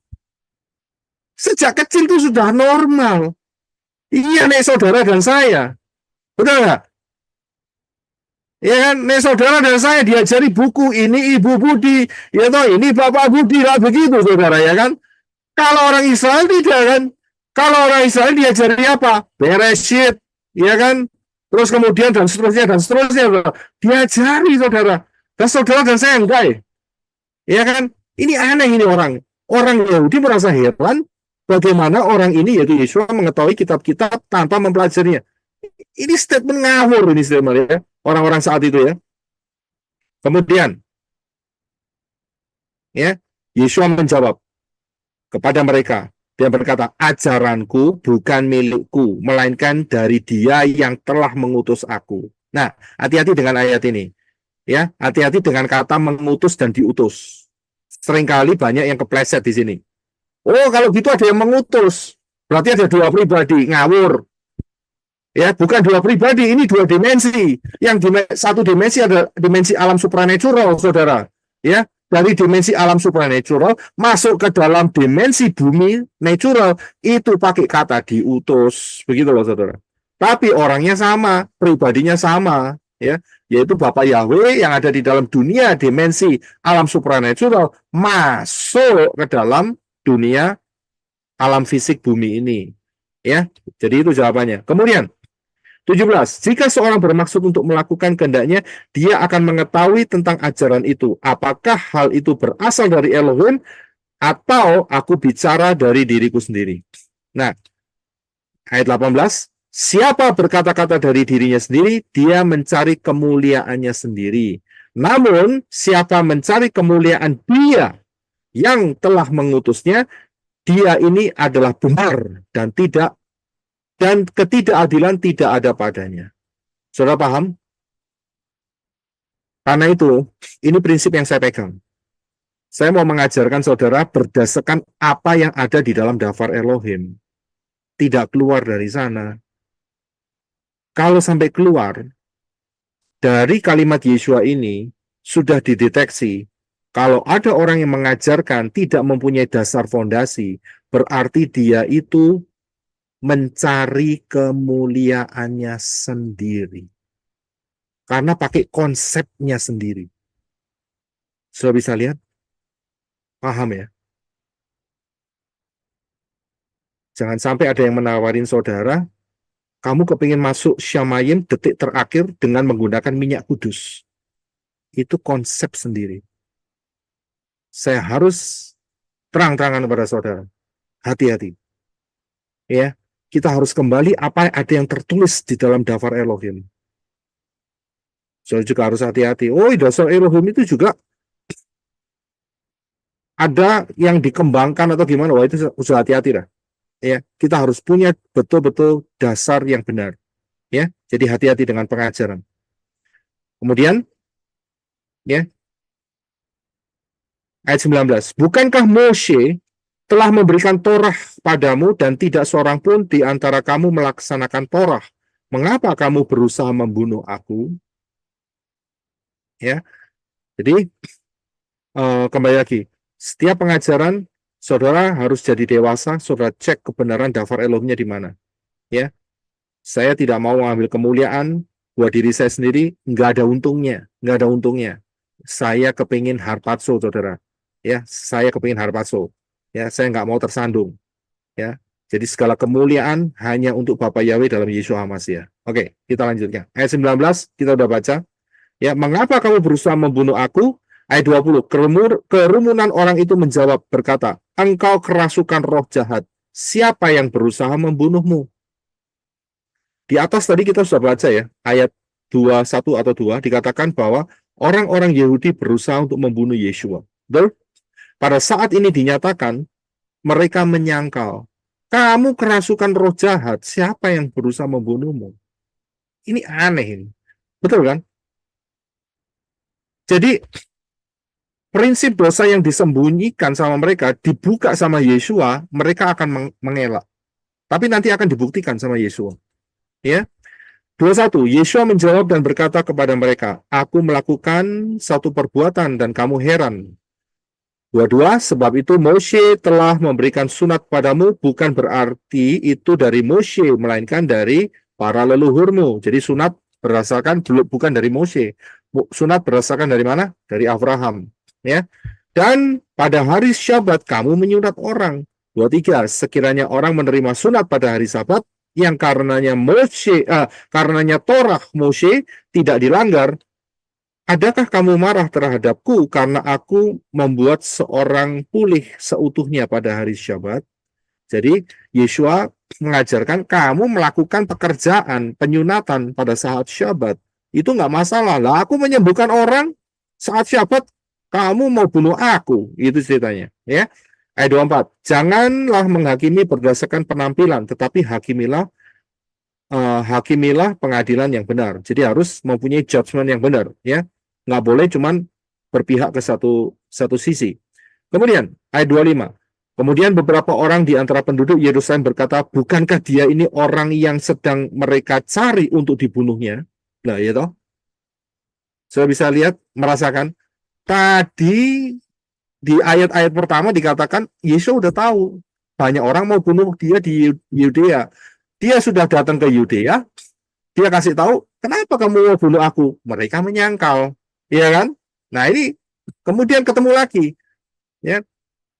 Sejak kecil itu sudah normal. Iya, nek saudara dan saya. Betul nggak? Ya kan, nek saudara dan saya diajari buku ini Ibu Budi, ya toh ini Bapak Budi, lah begitu saudara ya kan. Kalau orang Israel tidak kan. Kalau orang Israel diajari apa? Bereshit, ya kan. Terus kemudian dan seterusnya. Saudara. Diajari saudara. Dan saudara dan saya enggak ya. Ya kan. Ini aneh ini orang. Orang Yahudi merasa heran bagaimana orang ini yaitu Yeshua mengetahui kitab-kitab tanpa mempelajarinya. Ini statement ngawur ini statement ya. Orang-orang saat itu ya. Kemudian ya, Yeshua menjawab kepada mereka. Dia berkata, ajaranku bukan milikku, melainkan dari Dia yang telah mengutus aku. Nah, hati-hati dengan ayat ini. Ya, hati-hati dengan kata mengutus dan diutus. Seringkali banyak yang kepleset di sini. Oh, kalau gitu ada yang mengutus. Berarti ada dua pribadi, ngawur. Ya, bukan dua pribadi, ini dua dimensi. Satu dimensi ada dimensi alam supranatural, saudara. Ya, dari dimensi alam supranatural masuk ke dalam dimensi bumi natural, itu pakai kata diutus, begitu loh saudara. Tapi orangnya sama, pribadinya sama, ya, yaitu Bapak Yahweh yang ada di dalam dunia dimensi alam supranatural masuk ke dalam dunia alam fisik bumi ini, ya. Jadi itu jawabannya. Kemudian 17. Jika seorang bermaksud untuk melakukan kehendaknya, dia akan mengetahui tentang ajaran itu. Apakah hal itu berasal dari Elohim atau aku bicara dari diriku sendiri. Nah, ayat 18. Siapa berkata-kata dari dirinya sendiri, dia mencari kemuliaannya sendiri. Namun, siapa mencari kemuliaan Dia yang telah mengutusnya, dia ini adalah benar dan ketidakadilan tidak ada padanya. Saudara paham? Karena itu, ini prinsip yang saya pegang. Saya mau mengajarkan saudara berdasarkan apa yang ada di dalam daftar Elohim. Tidak keluar dari sana. Kalau sampai keluar, dari kalimat Yeshua ini, sudah dideteksi, kalau ada orang yang mengajarkan tidak mempunyai dasar fondasi, berarti dia itu mencari kemuliaannya sendiri. Karena pakai konsepnya sendiri. Sudah bisa lihat? Paham ya? Jangan sampai ada yang menawarin saudara, kamu kepingin masuk Syamayim detik terakhir dengan menggunakan minyak kudus. Itu konsep sendiri. Saya harus terang-terangan kepada saudara. Hati-hati. Ya. Kita harus kembali apa ada yang tertulis di dalam daftar Elohim. Saya juga harus hati-hati. Oh, daftar Elohim itu juga ada yang dikembangkan atau gimana? Wah, itu usah hati-hati dah. Ya, kita harus punya betul-betul dasar yang benar. Ya, jadi hati-hati dengan pengajaran. Kemudian Ya. Ayat 19. Bukankah Moshe telah memberikan Torah padamu dan tidak seorang pun di antara kamu melaksanakan Torah? Mengapa kamu berusaha membunuh aku? Ya. Jadi kembali lagi, setiap pengajaran saudara harus jadi dewasa, saudara cek kebenaran daftar Elohimnya di mana. Ya. Saya tidak mau mengambil kemuliaan buat diri saya sendiri, nggak ada untungnya, nggak ada untungnya. Saya kepingin harpazo, saudara. Ya, saya kepingin harpazo. Ya, saya nggak mau tersandung. Ya, jadi segala kemuliaan hanya untuk Bapa Yahweh dalam Yeshua HaMashiach. Oke, kita lanjutkan. Ayat 19 kita udah baca. Ya, mengapa kamu berusaha membunuh aku? Ayat 20. Kerumunan orang itu menjawab berkata, engkau kerasukan roh jahat. Siapa yang berusaha membunuhmu? Di atas tadi kita sudah baca ya, ayat 21 atau 2 dikatakan bahwa orang-orang Yahudi berusaha untuk membunuh Yeshua. Betul? Pada saat ini dinyatakan mereka menyangkal, kamu kerasukan roh jahat, siapa yang berusaha membunuhmu? Ini aneh ini. Betul kan? Jadi prinsip dosa yang disembunyikan sama mereka dibuka sama Yeshua, mereka akan mengelak. Tapi nanti akan dibuktikan sama Yeshua. Ya. 21. Yeshua menjawab dan berkata kepada mereka, aku melakukan satu perbuatan dan kamu heran. 22. Sebab itu Moshe telah memberikan sunat padamu, bukan berarti itu dari Moshe, melainkan dari para leluhurmu. Jadi sunat berdasarkan bukan dari Moshe. Sunat berdasarkan dari mana? Dari Abraham. Ya. Dan pada hari Syabat kamu menyunat orang. 23. Sekiranya orang menerima sunat pada hari Sabat, yang karenanya Torah Moshe tidak dilanggar, adakah kamu marah terhadapku karena aku membuat seorang pulih seutuhnya pada hari Syabat? Jadi Yeshua mengajarkan kamu melakukan pekerjaan penyunatan pada saat Syabat itu nggak masalah. Lah aku menyembuhkan orang saat Syabat, kamu mau bunuh aku, itu ceritanya. Ya. Ayat 24, janganlah menghakimi berdasarkan penampilan, tetapi hakimilah pengadilan yang benar. Jadi harus mempunyai judgment yang benar, ya. Nggak boleh cuman berpihak ke satu sisi. Kemudian ayat 25, kemudian beberapa orang di antara penduduk Yerusalem berkata, bukankah dia ini orang yang sedang mereka cari untuk dibunuhnya? Nah, ya toh. Saya bisa lihat, merasakan tadi di ayat-ayat pertama dikatakan Yesus udah tahu banyak orang mau bunuh dia di Yudea. Dia sudah datang ke Yudea, dia kasih tahu, kenapa kamu mau bunuh aku? Mereka menyangkal, ya kan? Nah ini kemudian ketemu lagi, ya,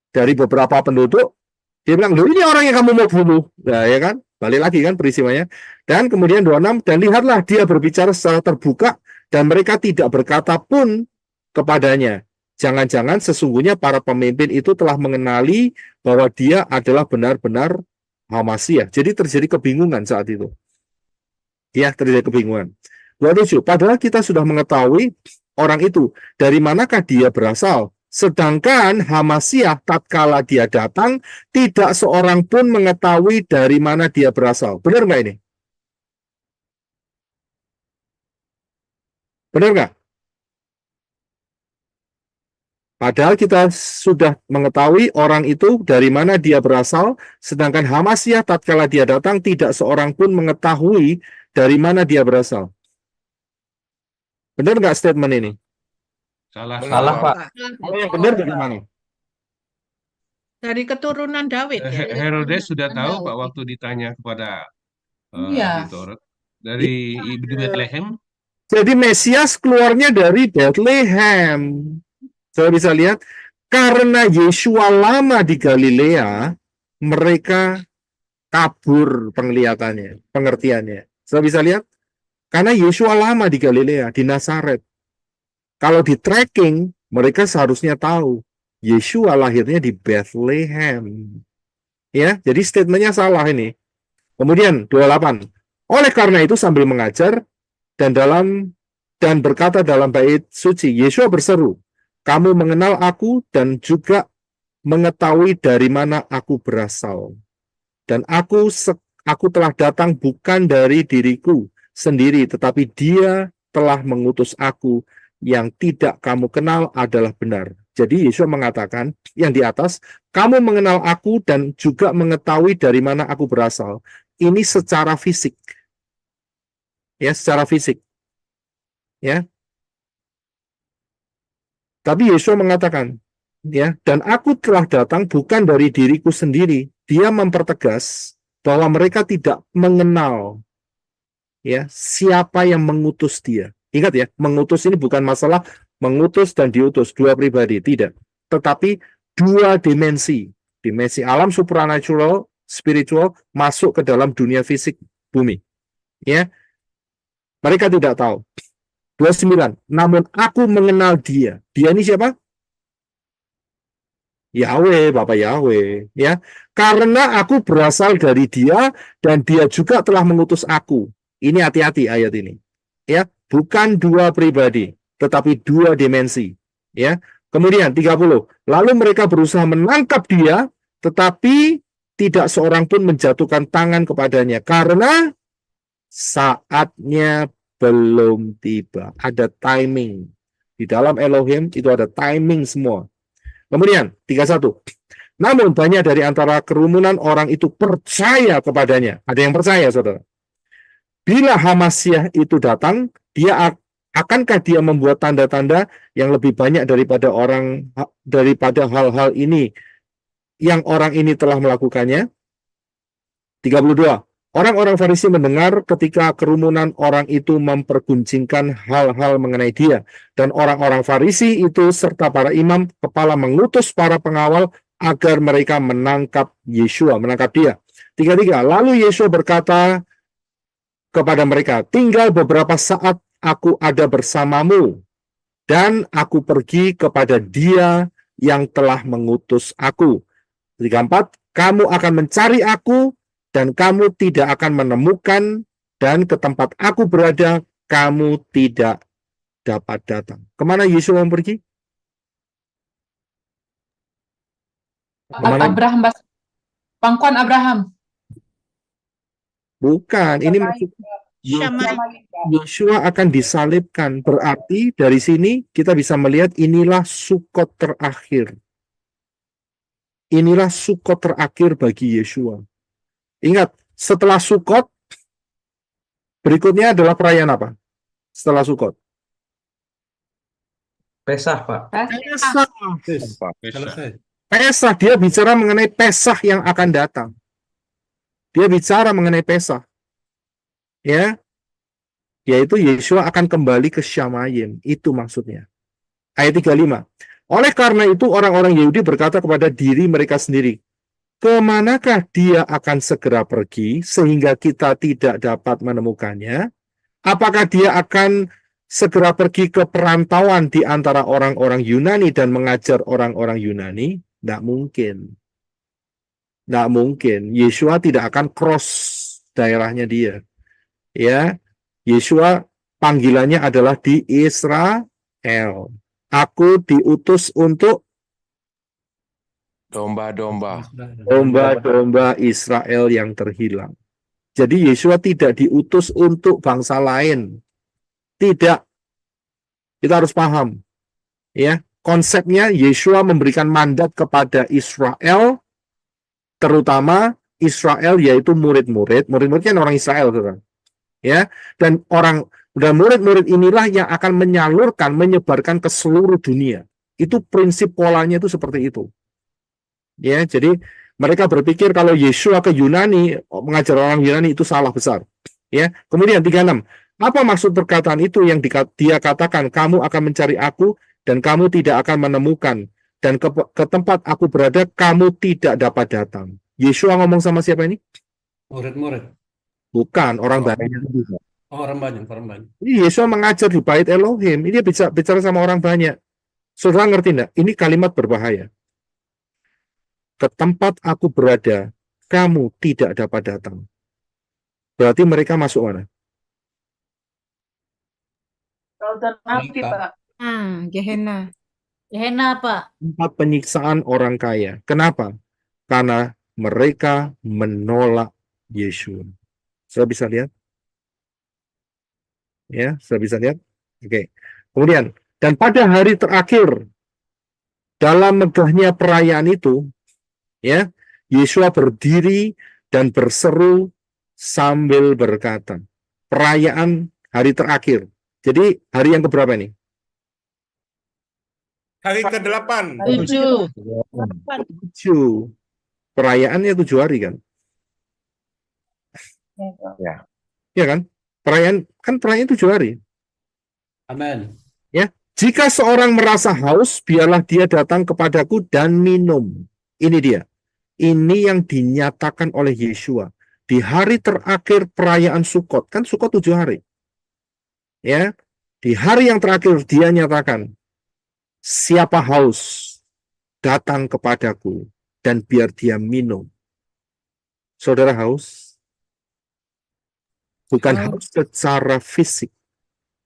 dari beberapa penduduk, dia bilang, loh ini orang yang kamu mau bunuh, nah ya kan? Balik lagi kan peristiwanya. Dan kemudian 26, dan lihatlah dia berbicara secara terbuka dan mereka tidak berkata pun kepadanya. Jangan-jangan sesungguhnya para pemimpin itu telah mengenali bahwa dia adalah benar-benar HaMashiach. Jadi terjadi kebingungan saat itu. Ya, terjadi kebingungan. 27. Padahal kita sudah mengetahui orang itu, dari manakah dia berasal. Sedangkan HaMashiach tatkala dia datang, tidak seorang pun mengetahui dari mana dia berasal. Benar nggak ini? Benar nggak? Padahal kita sudah mengetahui orang itu dari mana dia berasal, sedangkan HaMashiach tatkala dia datang tidak seorang pun mengetahui dari mana dia berasal. Benar nggak statement ini? Salah, Pak. Oh, yang benar bagaimana? Dari keturunan Daud ya. Herodes sudah tahu Pak waktu ditanya kepada Iya. di Taurat dari ibu di Bethlehem. Jadi Mesias keluarnya dari Bethlehem. Saya bisa lihat, karena Yeshua lama di Galilea, mereka kabur penglihatannya, pengertiannya. Saya bisa lihat, karena Yeshua lama di Galilea, di Nazaret. Kalau di tracking, mereka seharusnya tahu, Yeshua lahirnya di Bethlehem. Ya, jadi statementnya salah ini. Kemudian 28. Oleh karena itu sambil mengajar dan berkata dalam bait suci, Yeshua berseru, kamu mengenal aku dan juga mengetahui dari mana aku berasal. Dan aku telah datang bukan dari diriku sendiri, tetapi dia telah mengutus aku. yang tidak kamu kenal adalah benar. Jadi Yesus mengatakan yang di atas, kamu mengenal aku dan juga mengetahui dari mana aku berasal. Ini secara fisik. Ya, secara fisik. Ya. Tapi Yesus mengatakan, ya, dan aku telah datang bukan dari diriku sendiri. Dia mempertegas bahwa mereka tidak mengenal ya siapa yang mengutus dia. Ingat ya, mengutus ini bukan masalah mengutus dan diutus, dua pribadi, tidak. Tetapi dua dimensi. Dimensi alam supranatural, spiritual, masuk ke dalam dunia fisik bumi. Ya, mereka tidak tahu. 29. Namun aku mengenal dia. Dia ini siapa? Yahweh, Bapak Yahweh. Ya, karena aku berasal dari dia dan dia juga telah mengutus aku. Ini hati-hati ayat ini. Ya, bukan dua pribadi, tetapi dua dimensi. Ya. Kemudian 30. Lalu mereka berusaha menangkap dia, tetapi tidak seorang pun menjatuhkan tangan kepadanya karena saatnya belum tiba. Ada timing. Di dalam Elohim itu ada timing semua. Kemudian 31. Namun banyak dari antara kerumunan orang itu percaya kepadanya. Ada yang percaya, saudara. Bila Hamasyah itu datang, akankah dia membuat tanda-tanda yang lebih banyak daripada hal-hal ini yang orang ini telah melakukannya? 32. Orang-orang Farisi mendengar ketika kerumunan orang itu memperguncingkan hal-hal mengenai dia. Dan orang-orang Farisi itu serta para imam kepala mengutus para pengawal agar mereka menangkap Yeshua, menangkap dia. 33. Lalu Yeshua berkata kepada mereka, tinggal beberapa saat aku ada bersamamu, dan aku pergi kepada dia yang telah mengutus aku. 34. Kamu akan mencari aku, dan kamu tidak akan menemukan, dan ke tempat aku berada, kamu tidak dapat datang. Kemana Yesus mau pergi? Kemana? Abraham, pangkuan Abraham. Bukan, ini maksud Yeshua akan disalibkan. Berarti dari sini kita bisa melihat inilah Sukot terakhir. Inilah Sukot terakhir bagi Yeshua. Ingat, setelah Sukot, berikutnya adalah perayaan apa? Setelah Sukot. Pesah, Pak. Pesah, dia bicara mengenai Pesah yang akan datang. Dia bicara mengenai Pesah. Ya, yaitu Yeshua akan kembali ke Syamayim. Itu maksudnya. Ayat 35. Oleh karena itu orang-orang Yahudi berkata kepada diri mereka sendiri, kemanakah dia akan segera pergi sehingga kita tidak dapat menemukannya? Apakah dia akan segera pergi ke perantauan di antara orang-orang Yunani dan mengajar orang-orang Yunani? Tidak mungkin. Tidak mungkin. Yeshua tidak akan cross daerahnya dia. Ya, Yeshua panggilannya adalah di Israel. Aku diutus untuk domba-domba Israel yang terhilang. Jadi Yeshua tidak diutus untuk bangsa lain. Tidak. Kita harus paham. Ya, konsepnya Yeshua memberikan mandat kepada Israel, terutama Israel yaitu murid-murid. Murid-murid kan orang Israel, saudara. Ya, dan murid-murid inilah yang akan menyalurkan, menyebarkan ke seluruh dunia. Itu prinsip polanya itu seperti itu. Ya, jadi mereka berpikir kalau Yeshua ke Yunani, mengajar orang Yunani itu salah besar. Ya, kemudian 36. Apa maksud perkataan itu yang dia katakan, kamu akan mencari aku dan kamu tidak akan menemukan, dan ke tempat aku berada kamu tidak dapat datang. Yeshua ngomong sama siapa ini? Murid-murid. Bukan, orang banyak. Orang banyak. Yesus mengajar di Bait Elohim. Ini bicara sama orang banyak. Saudara ngerti enggak? Ini kalimat berbahaya. Ke tempat aku berada, kamu tidak dapat datang. Berarti mereka masuk mana? Api, Pak. Gehenna. Gehenna, Pak. Tempat penyiksaan orang kaya. Kenapa? Karena mereka menolak Yesus. Saya bisa lihat? Ya, saya bisa lihat? Oke. Kemudian, Dan pada hari terakhir dalam megahnya perayaan itu, ya, Yesua berdiri dan berseru sambil berkata, perayaan hari terakhir. Jadi hari yang keberapa ini? Hari ke-8. 7. 7. Perayaannya 7 hari kan? Ya. Ya kan? Perayaan 7 hari. Amin. Ya, jika seorang merasa haus, biarlah dia datang kepadaku dan minum. Ini dia. Ini yang dinyatakan oleh Yesua di hari terakhir perayaan Sukot. Kan Sukot 7 hari. Ya, di hari yang terakhir dia nyatakan, siapa haus, datang kepadaku dan biar dia minum. Saudara haus? Bukan haus secara fisik,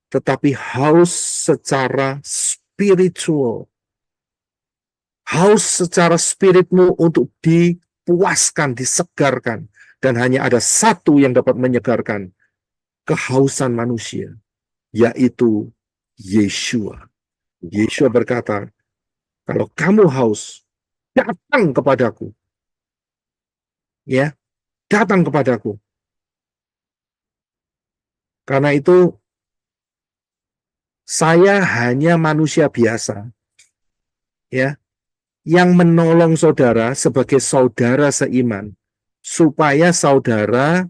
tetapi haus secara spiritual. Haus secara spiritmu untuk dipuaskan, disegarkan. Dan hanya ada satu yang dapat menyegarkan kehausan manusia, yaitu Yesua. Yesua berkata, kalau kamu haus, datang kepadaku. Ya, datang kepadaku. Karena itu, saya hanya manusia biasa, ya, yang menolong saudara sebagai saudara seiman, supaya saudara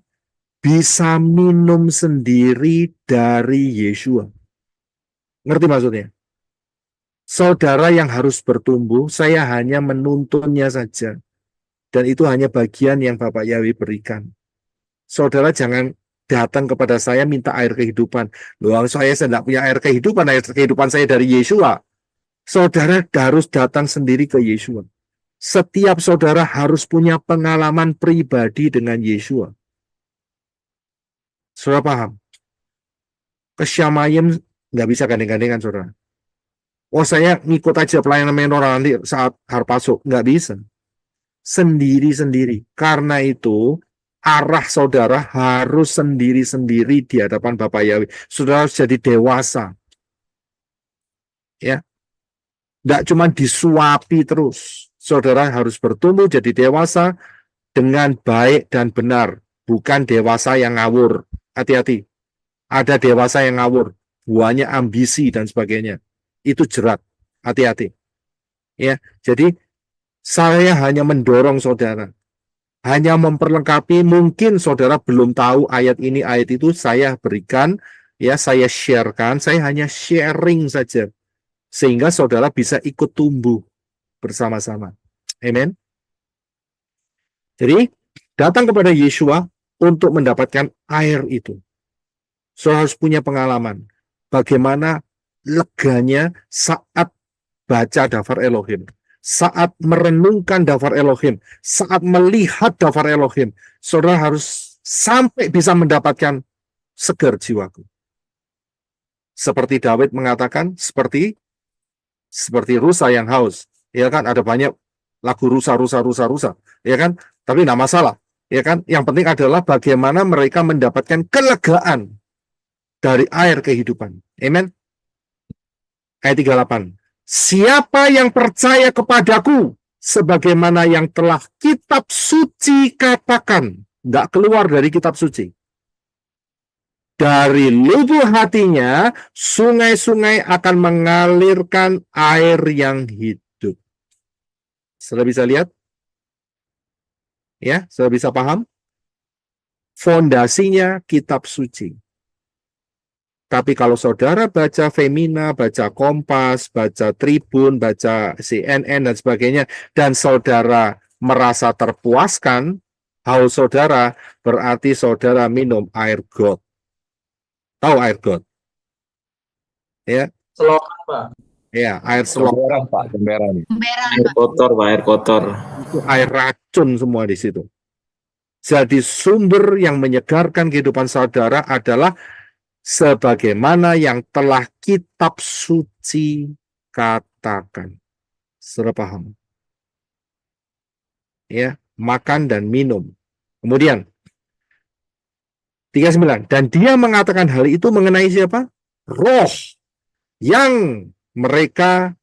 bisa minum sendiri dari Yesua. Ngerti maksudnya? Saudara yang harus bertumbuh, saya hanya menuntunnya saja. Dan itu hanya bagian yang Bapak Yahweh berikan. Saudara jangan datang kepada saya minta air kehidupan. Loh, saya tidak punya air kehidupan saya dari Yesua. Saudara harus datang sendiri ke Yesua. Setiap saudara harus punya pengalaman pribadi dengan Yesua. Saudara paham? Kesyamayim nggak bisa gandeng-gandengan, saudara. Oh, saya ngikut aja pelayanan menor nanti saat harpaso. Nggak bisa. Sendiri-sendiri. Karena itu, arah saudara harus sendiri-sendiri di hadapan Bapak Yahweh. Saudara harus jadi dewasa. Ya. Nggak cuma disuapi terus. Saudara harus bertumbuh jadi dewasa dengan baik dan benar. Bukan dewasa yang ngawur. Hati-hati. Ada dewasa yang ngawur. Buahnya ambisi dan sebagainya. Itu jerat. Hati-hati. Ya, jadi saya hanya mendorong saudara. Hanya memperlengkapi, mungkin saudara belum tahu ayat ini, ayat itu, saya berikan, ya saya sharekan, saya hanya sharing saja. Sehingga saudara bisa ikut tumbuh bersama-sama. Amen. Jadi, datang kepada Yesua untuk mendapatkan air itu. Saudara harus punya pengalaman. Bagaimana leganya saat baca daftar Elohim. Saat merenungkan daftar Elohim. Saat melihat daftar Elohim. Saudara harus sampai bisa mendapatkan segar jiwaku. Seperti Daud mengatakan, seperti rusa yang haus. Ya kan, ada banyak lagu rusa, ya kan? Tapi tidak masalah, ya kan? Yang penting adalah bagaimana mereka mendapatkan kelegaan dari air kehidupan. Amen. Ayat 38. Siapa yang percaya kepadaku, sebagaimana yang telah kitab suci katakan, nggak keluar dari kitab suci. Dari lubuk hatinya, sungai-sungai akan mengalirkan air yang hidup. Sudah bisa lihat? Ya, sudah bisa paham? Fondasinya kitab suci. Tapi kalau saudara baca Femina, baca Kompas, baca Tribun, baca CNN, dan sebagainya, dan saudara merasa terpuaskan, haus saudara, berarti saudara minum air got. Tahu air got? Ya. Selokan, Pak. Ya, air selokan. Pak, Jemberan. Air kotor, Pak, air kotor. Itu air racun semua di situ. Jadi sumber yang menyegarkan kehidupan saudara adalah sebagaimana yang telah kitab suci katakan. Sudah paham? Ya, makan dan minum. Kemudian 39. Dan dia mengatakan hal itu mengenai siapa? Roh yang mereka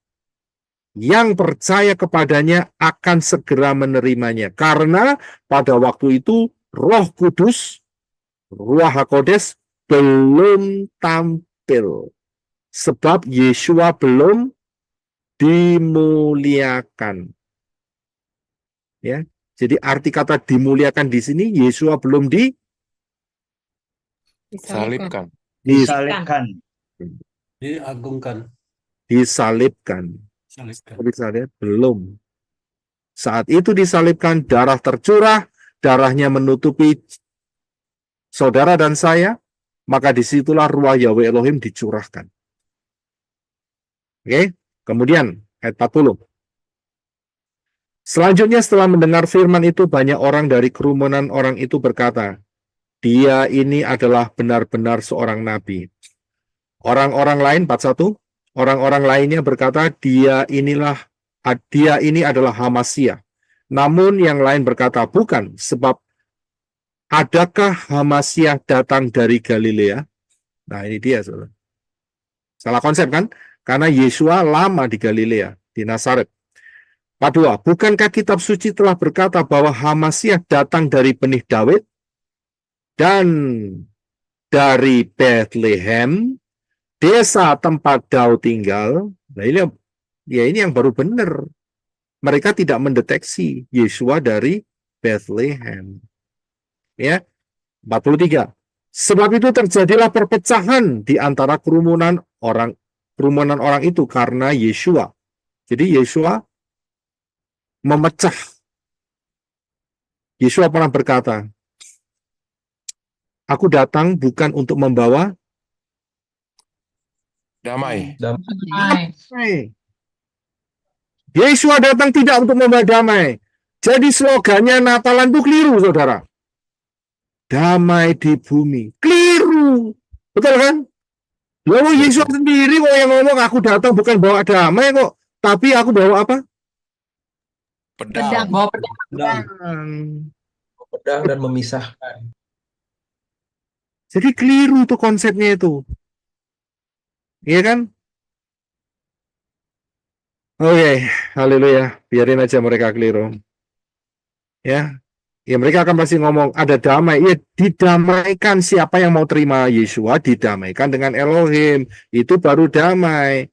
yang percaya kepadanya akan segera menerimanya. Karena pada waktu itu Roh Kudus, Ruach HaKodes belum tampil. Sebab Yesua belum dimuliakan. Ya, jadi arti kata dimuliakan di sini, Yesua belum Salibkan. Disalibkan. Diagungkan. disalibkan. Salibkan. Tapi saya lihat belum. Saat itu disalibkan, darah tercurah, darahnya menutupi saudara dan saya, maka disitulah ruah Yahweh Elohim dicurahkan. Oke, kemudian ayat 40. Selanjutnya setelah mendengar firman itu, banyak orang dari kerumunan orang itu berkata, dia ini adalah benar-benar seorang nabi. Orang-orang lain, 41, orang-orang lainnya berkata, dia ini adalah Hamasia. Namun yang lain berkata, bukan, sebab adakah Hamasia datang dari Galilea? Nah, ini dia, saudara. Salah konsep kan? Karena Yesua lama di Galilea, di Nazaret. 42, bukankah kitab suci telah berkata bahwa Hamasia datang dari benih Daud dan dari Bethlehem, desa tempat Daud tinggal? Nah, ini yang baru benar. Mereka tidak mendeteksi Yesua dari Bethlehem. Ya, 43. Sebab itu terjadilah perpecahan di antara kerumunan orang itu karena Yesua. Jadi Yesua memecah. Yesua pernah berkata, aku datang bukan untuk membawa Damai. Damai. Yesua datang tidak untuk membawa damai. Jadi slogannya Natalan itu keliru, saudara. Damai di bumi. Keliru. Betul kan? Lalu Yesus sendiri kok yang ngomong, aku datang bukan bawa damai kok. Tapi aku bawa apa? Pedang. Bawa pedang. Pedang dan memisahkan. Jadi keliru tuh konsepnya itu. Iya kan? Oke, haleluya. Biarin aja mereka keliru. Ya, mereka akan pasti ngomong ada damai. Ya, didamaikan. Siapa yang mau terima Yesua didamaikan dengan Elohim. Itu baru damai.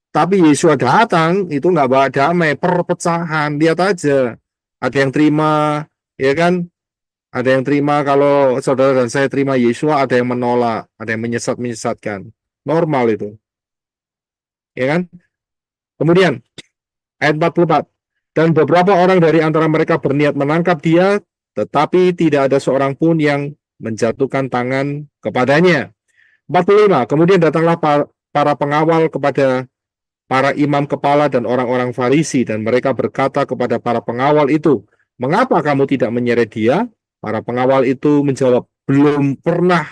Tapi Yesua datang itu nggak bawa damai, perpecahan. Lihat aja. Ada yang terima, ya kan? Ada yang terima kalau saudara dan saya terima Yesua, ada yang menolak, ada yang menyesatkan. Normal itu. Ya kan? Kemudian ayat 44. Dan beberapa orang dari antara mereka berniat menangkap dia, tetapi tidak ada seorang pun yang menjatuhkan tangan kepadanya. 45. Kemudian datanglah para pengawal kepada para imam kepala dan orang-orang Farisi, dan mereka berkata kepada para pengawal itu, mengapa kamu tidak menyeret dia? Para pengawal itu menjawab, belum pernah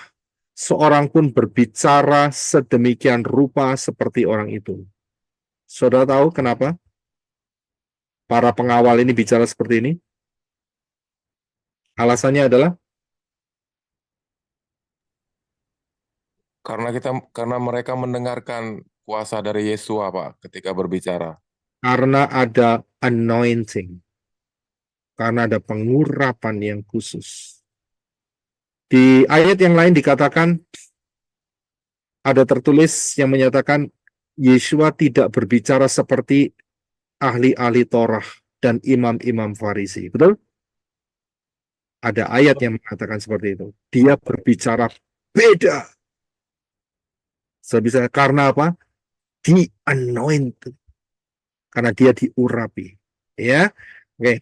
seorang pun berbicara sedemikian rupa seperti orang itu. Saudara tahu kenapa para pengawal ini bicara seperti ini? Alasannya adalah karena mereka mendengarkan kuasa dari Yesua, Pak, ketika berbicara. karena ada anointing. Karena ada pengurapan yang khusus. Di ayat yang lain dikatakan, ada tertulis yang menyatakan Yesua tidak berbicara seperti ahli-ahli Torah dan imam-imam Farisi. Betul? Ada ayat yang mengatakan seperti itu. Dia berbicara beda. Sebisa karena apa? Di anointed. Karena dia diurapi. Ya. Oke.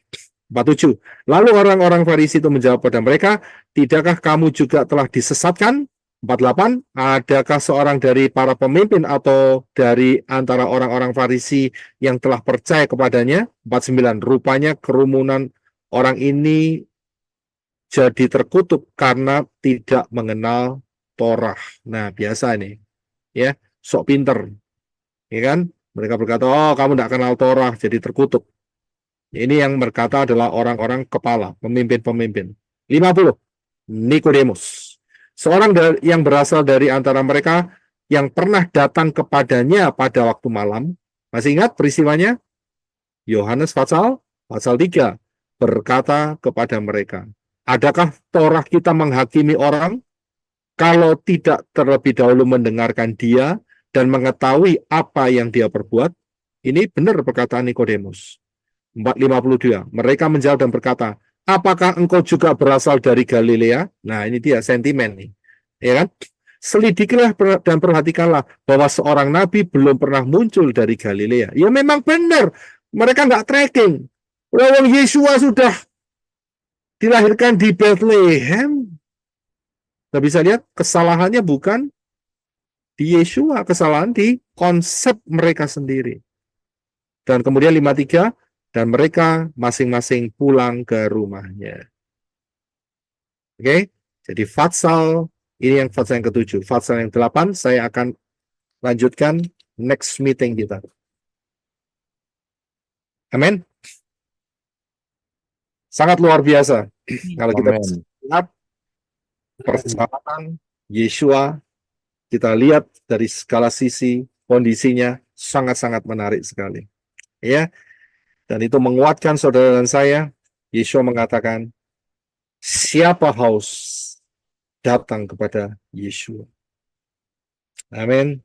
47. Lalu orang-orang Farisi itu menjawab pada mereka, tidakkah kamu juga telah disesatkan? 48. Adakah seorang dari para pemimpin atau dari antara orang-orang Farisi yang telah percaya kepadanya? 49. Rupanya kerumunan orang ini jadi terkutuk karena tidak mengenal Torah. Nah, biasa nih. Ya, sok pinter. Ya kan? Mereka berkata, oh kamu tidak kenal Torah, jadi terkutuk. Ini yang berkata adalah orang-orang kepala, pemimpin-pemimpin. 50. Nikodemus. Seorang yang berasal dari antara mereka yang pernah datang kepadanya pada waktu malam. Masih ingat peristiwanya? Yohanes pasal 3 berkata kepada mereka, adakah Torah kita menghakimi orang kalau tidak terlebih dahulu mendengarkan dia dan mengetahui apa yang dia perbuat? Ini benar perkataan Nikodemus. 4:52. Mereka menjawab dan berkata, apakah engkau juga berasal dari Galilea? Nah, ini dia sentimen nih. Ya kan? Selidikilah dan perhatikanlah bahwa seorang nabi belum pernah muncul dari Galilea. Ya memang benar. Mereka nggak tracking. Lawan Yesua sudah dilahirkan di Bethlehem. Nggak bisa lihat, kesalahannya bukan di Yesua, kesalahan di konsep mereka sendiri. Dan kemudian 53, dan mereka masing-masing pulang ke rumahnya. Oke, jadi Fatsal, ini yang Fatsal yang ke-7. Fatsal yang 8, saya akan lanjutkan next meeting kita. Amin. Sangat luar biasa. Kalau kita lihat perjalanan Yesua, kita lihat dari segala sisi kondisinya sangat-sangat menarik sekali. Ya. Dan itu menguatkan saudara dan saya. Yesua mengatakan, siapa haus datang kepada Yesua. Amin.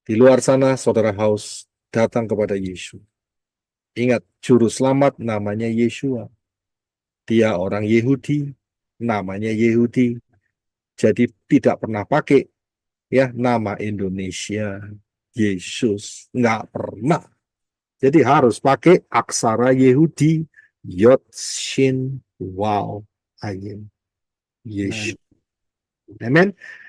Di luar sana saudara haus datang kepada Yesus. Ingat, juru selamat namanya Yesua. Dia orang Yahudi, namanya Yehudi. Jadi tidak pernah pakai ya nama Indonesia. Yesus nggak pernah. Jadi harus pakai aksara Yehudi, Yod, Shin, Waw, Ayin. Yesus. Amen.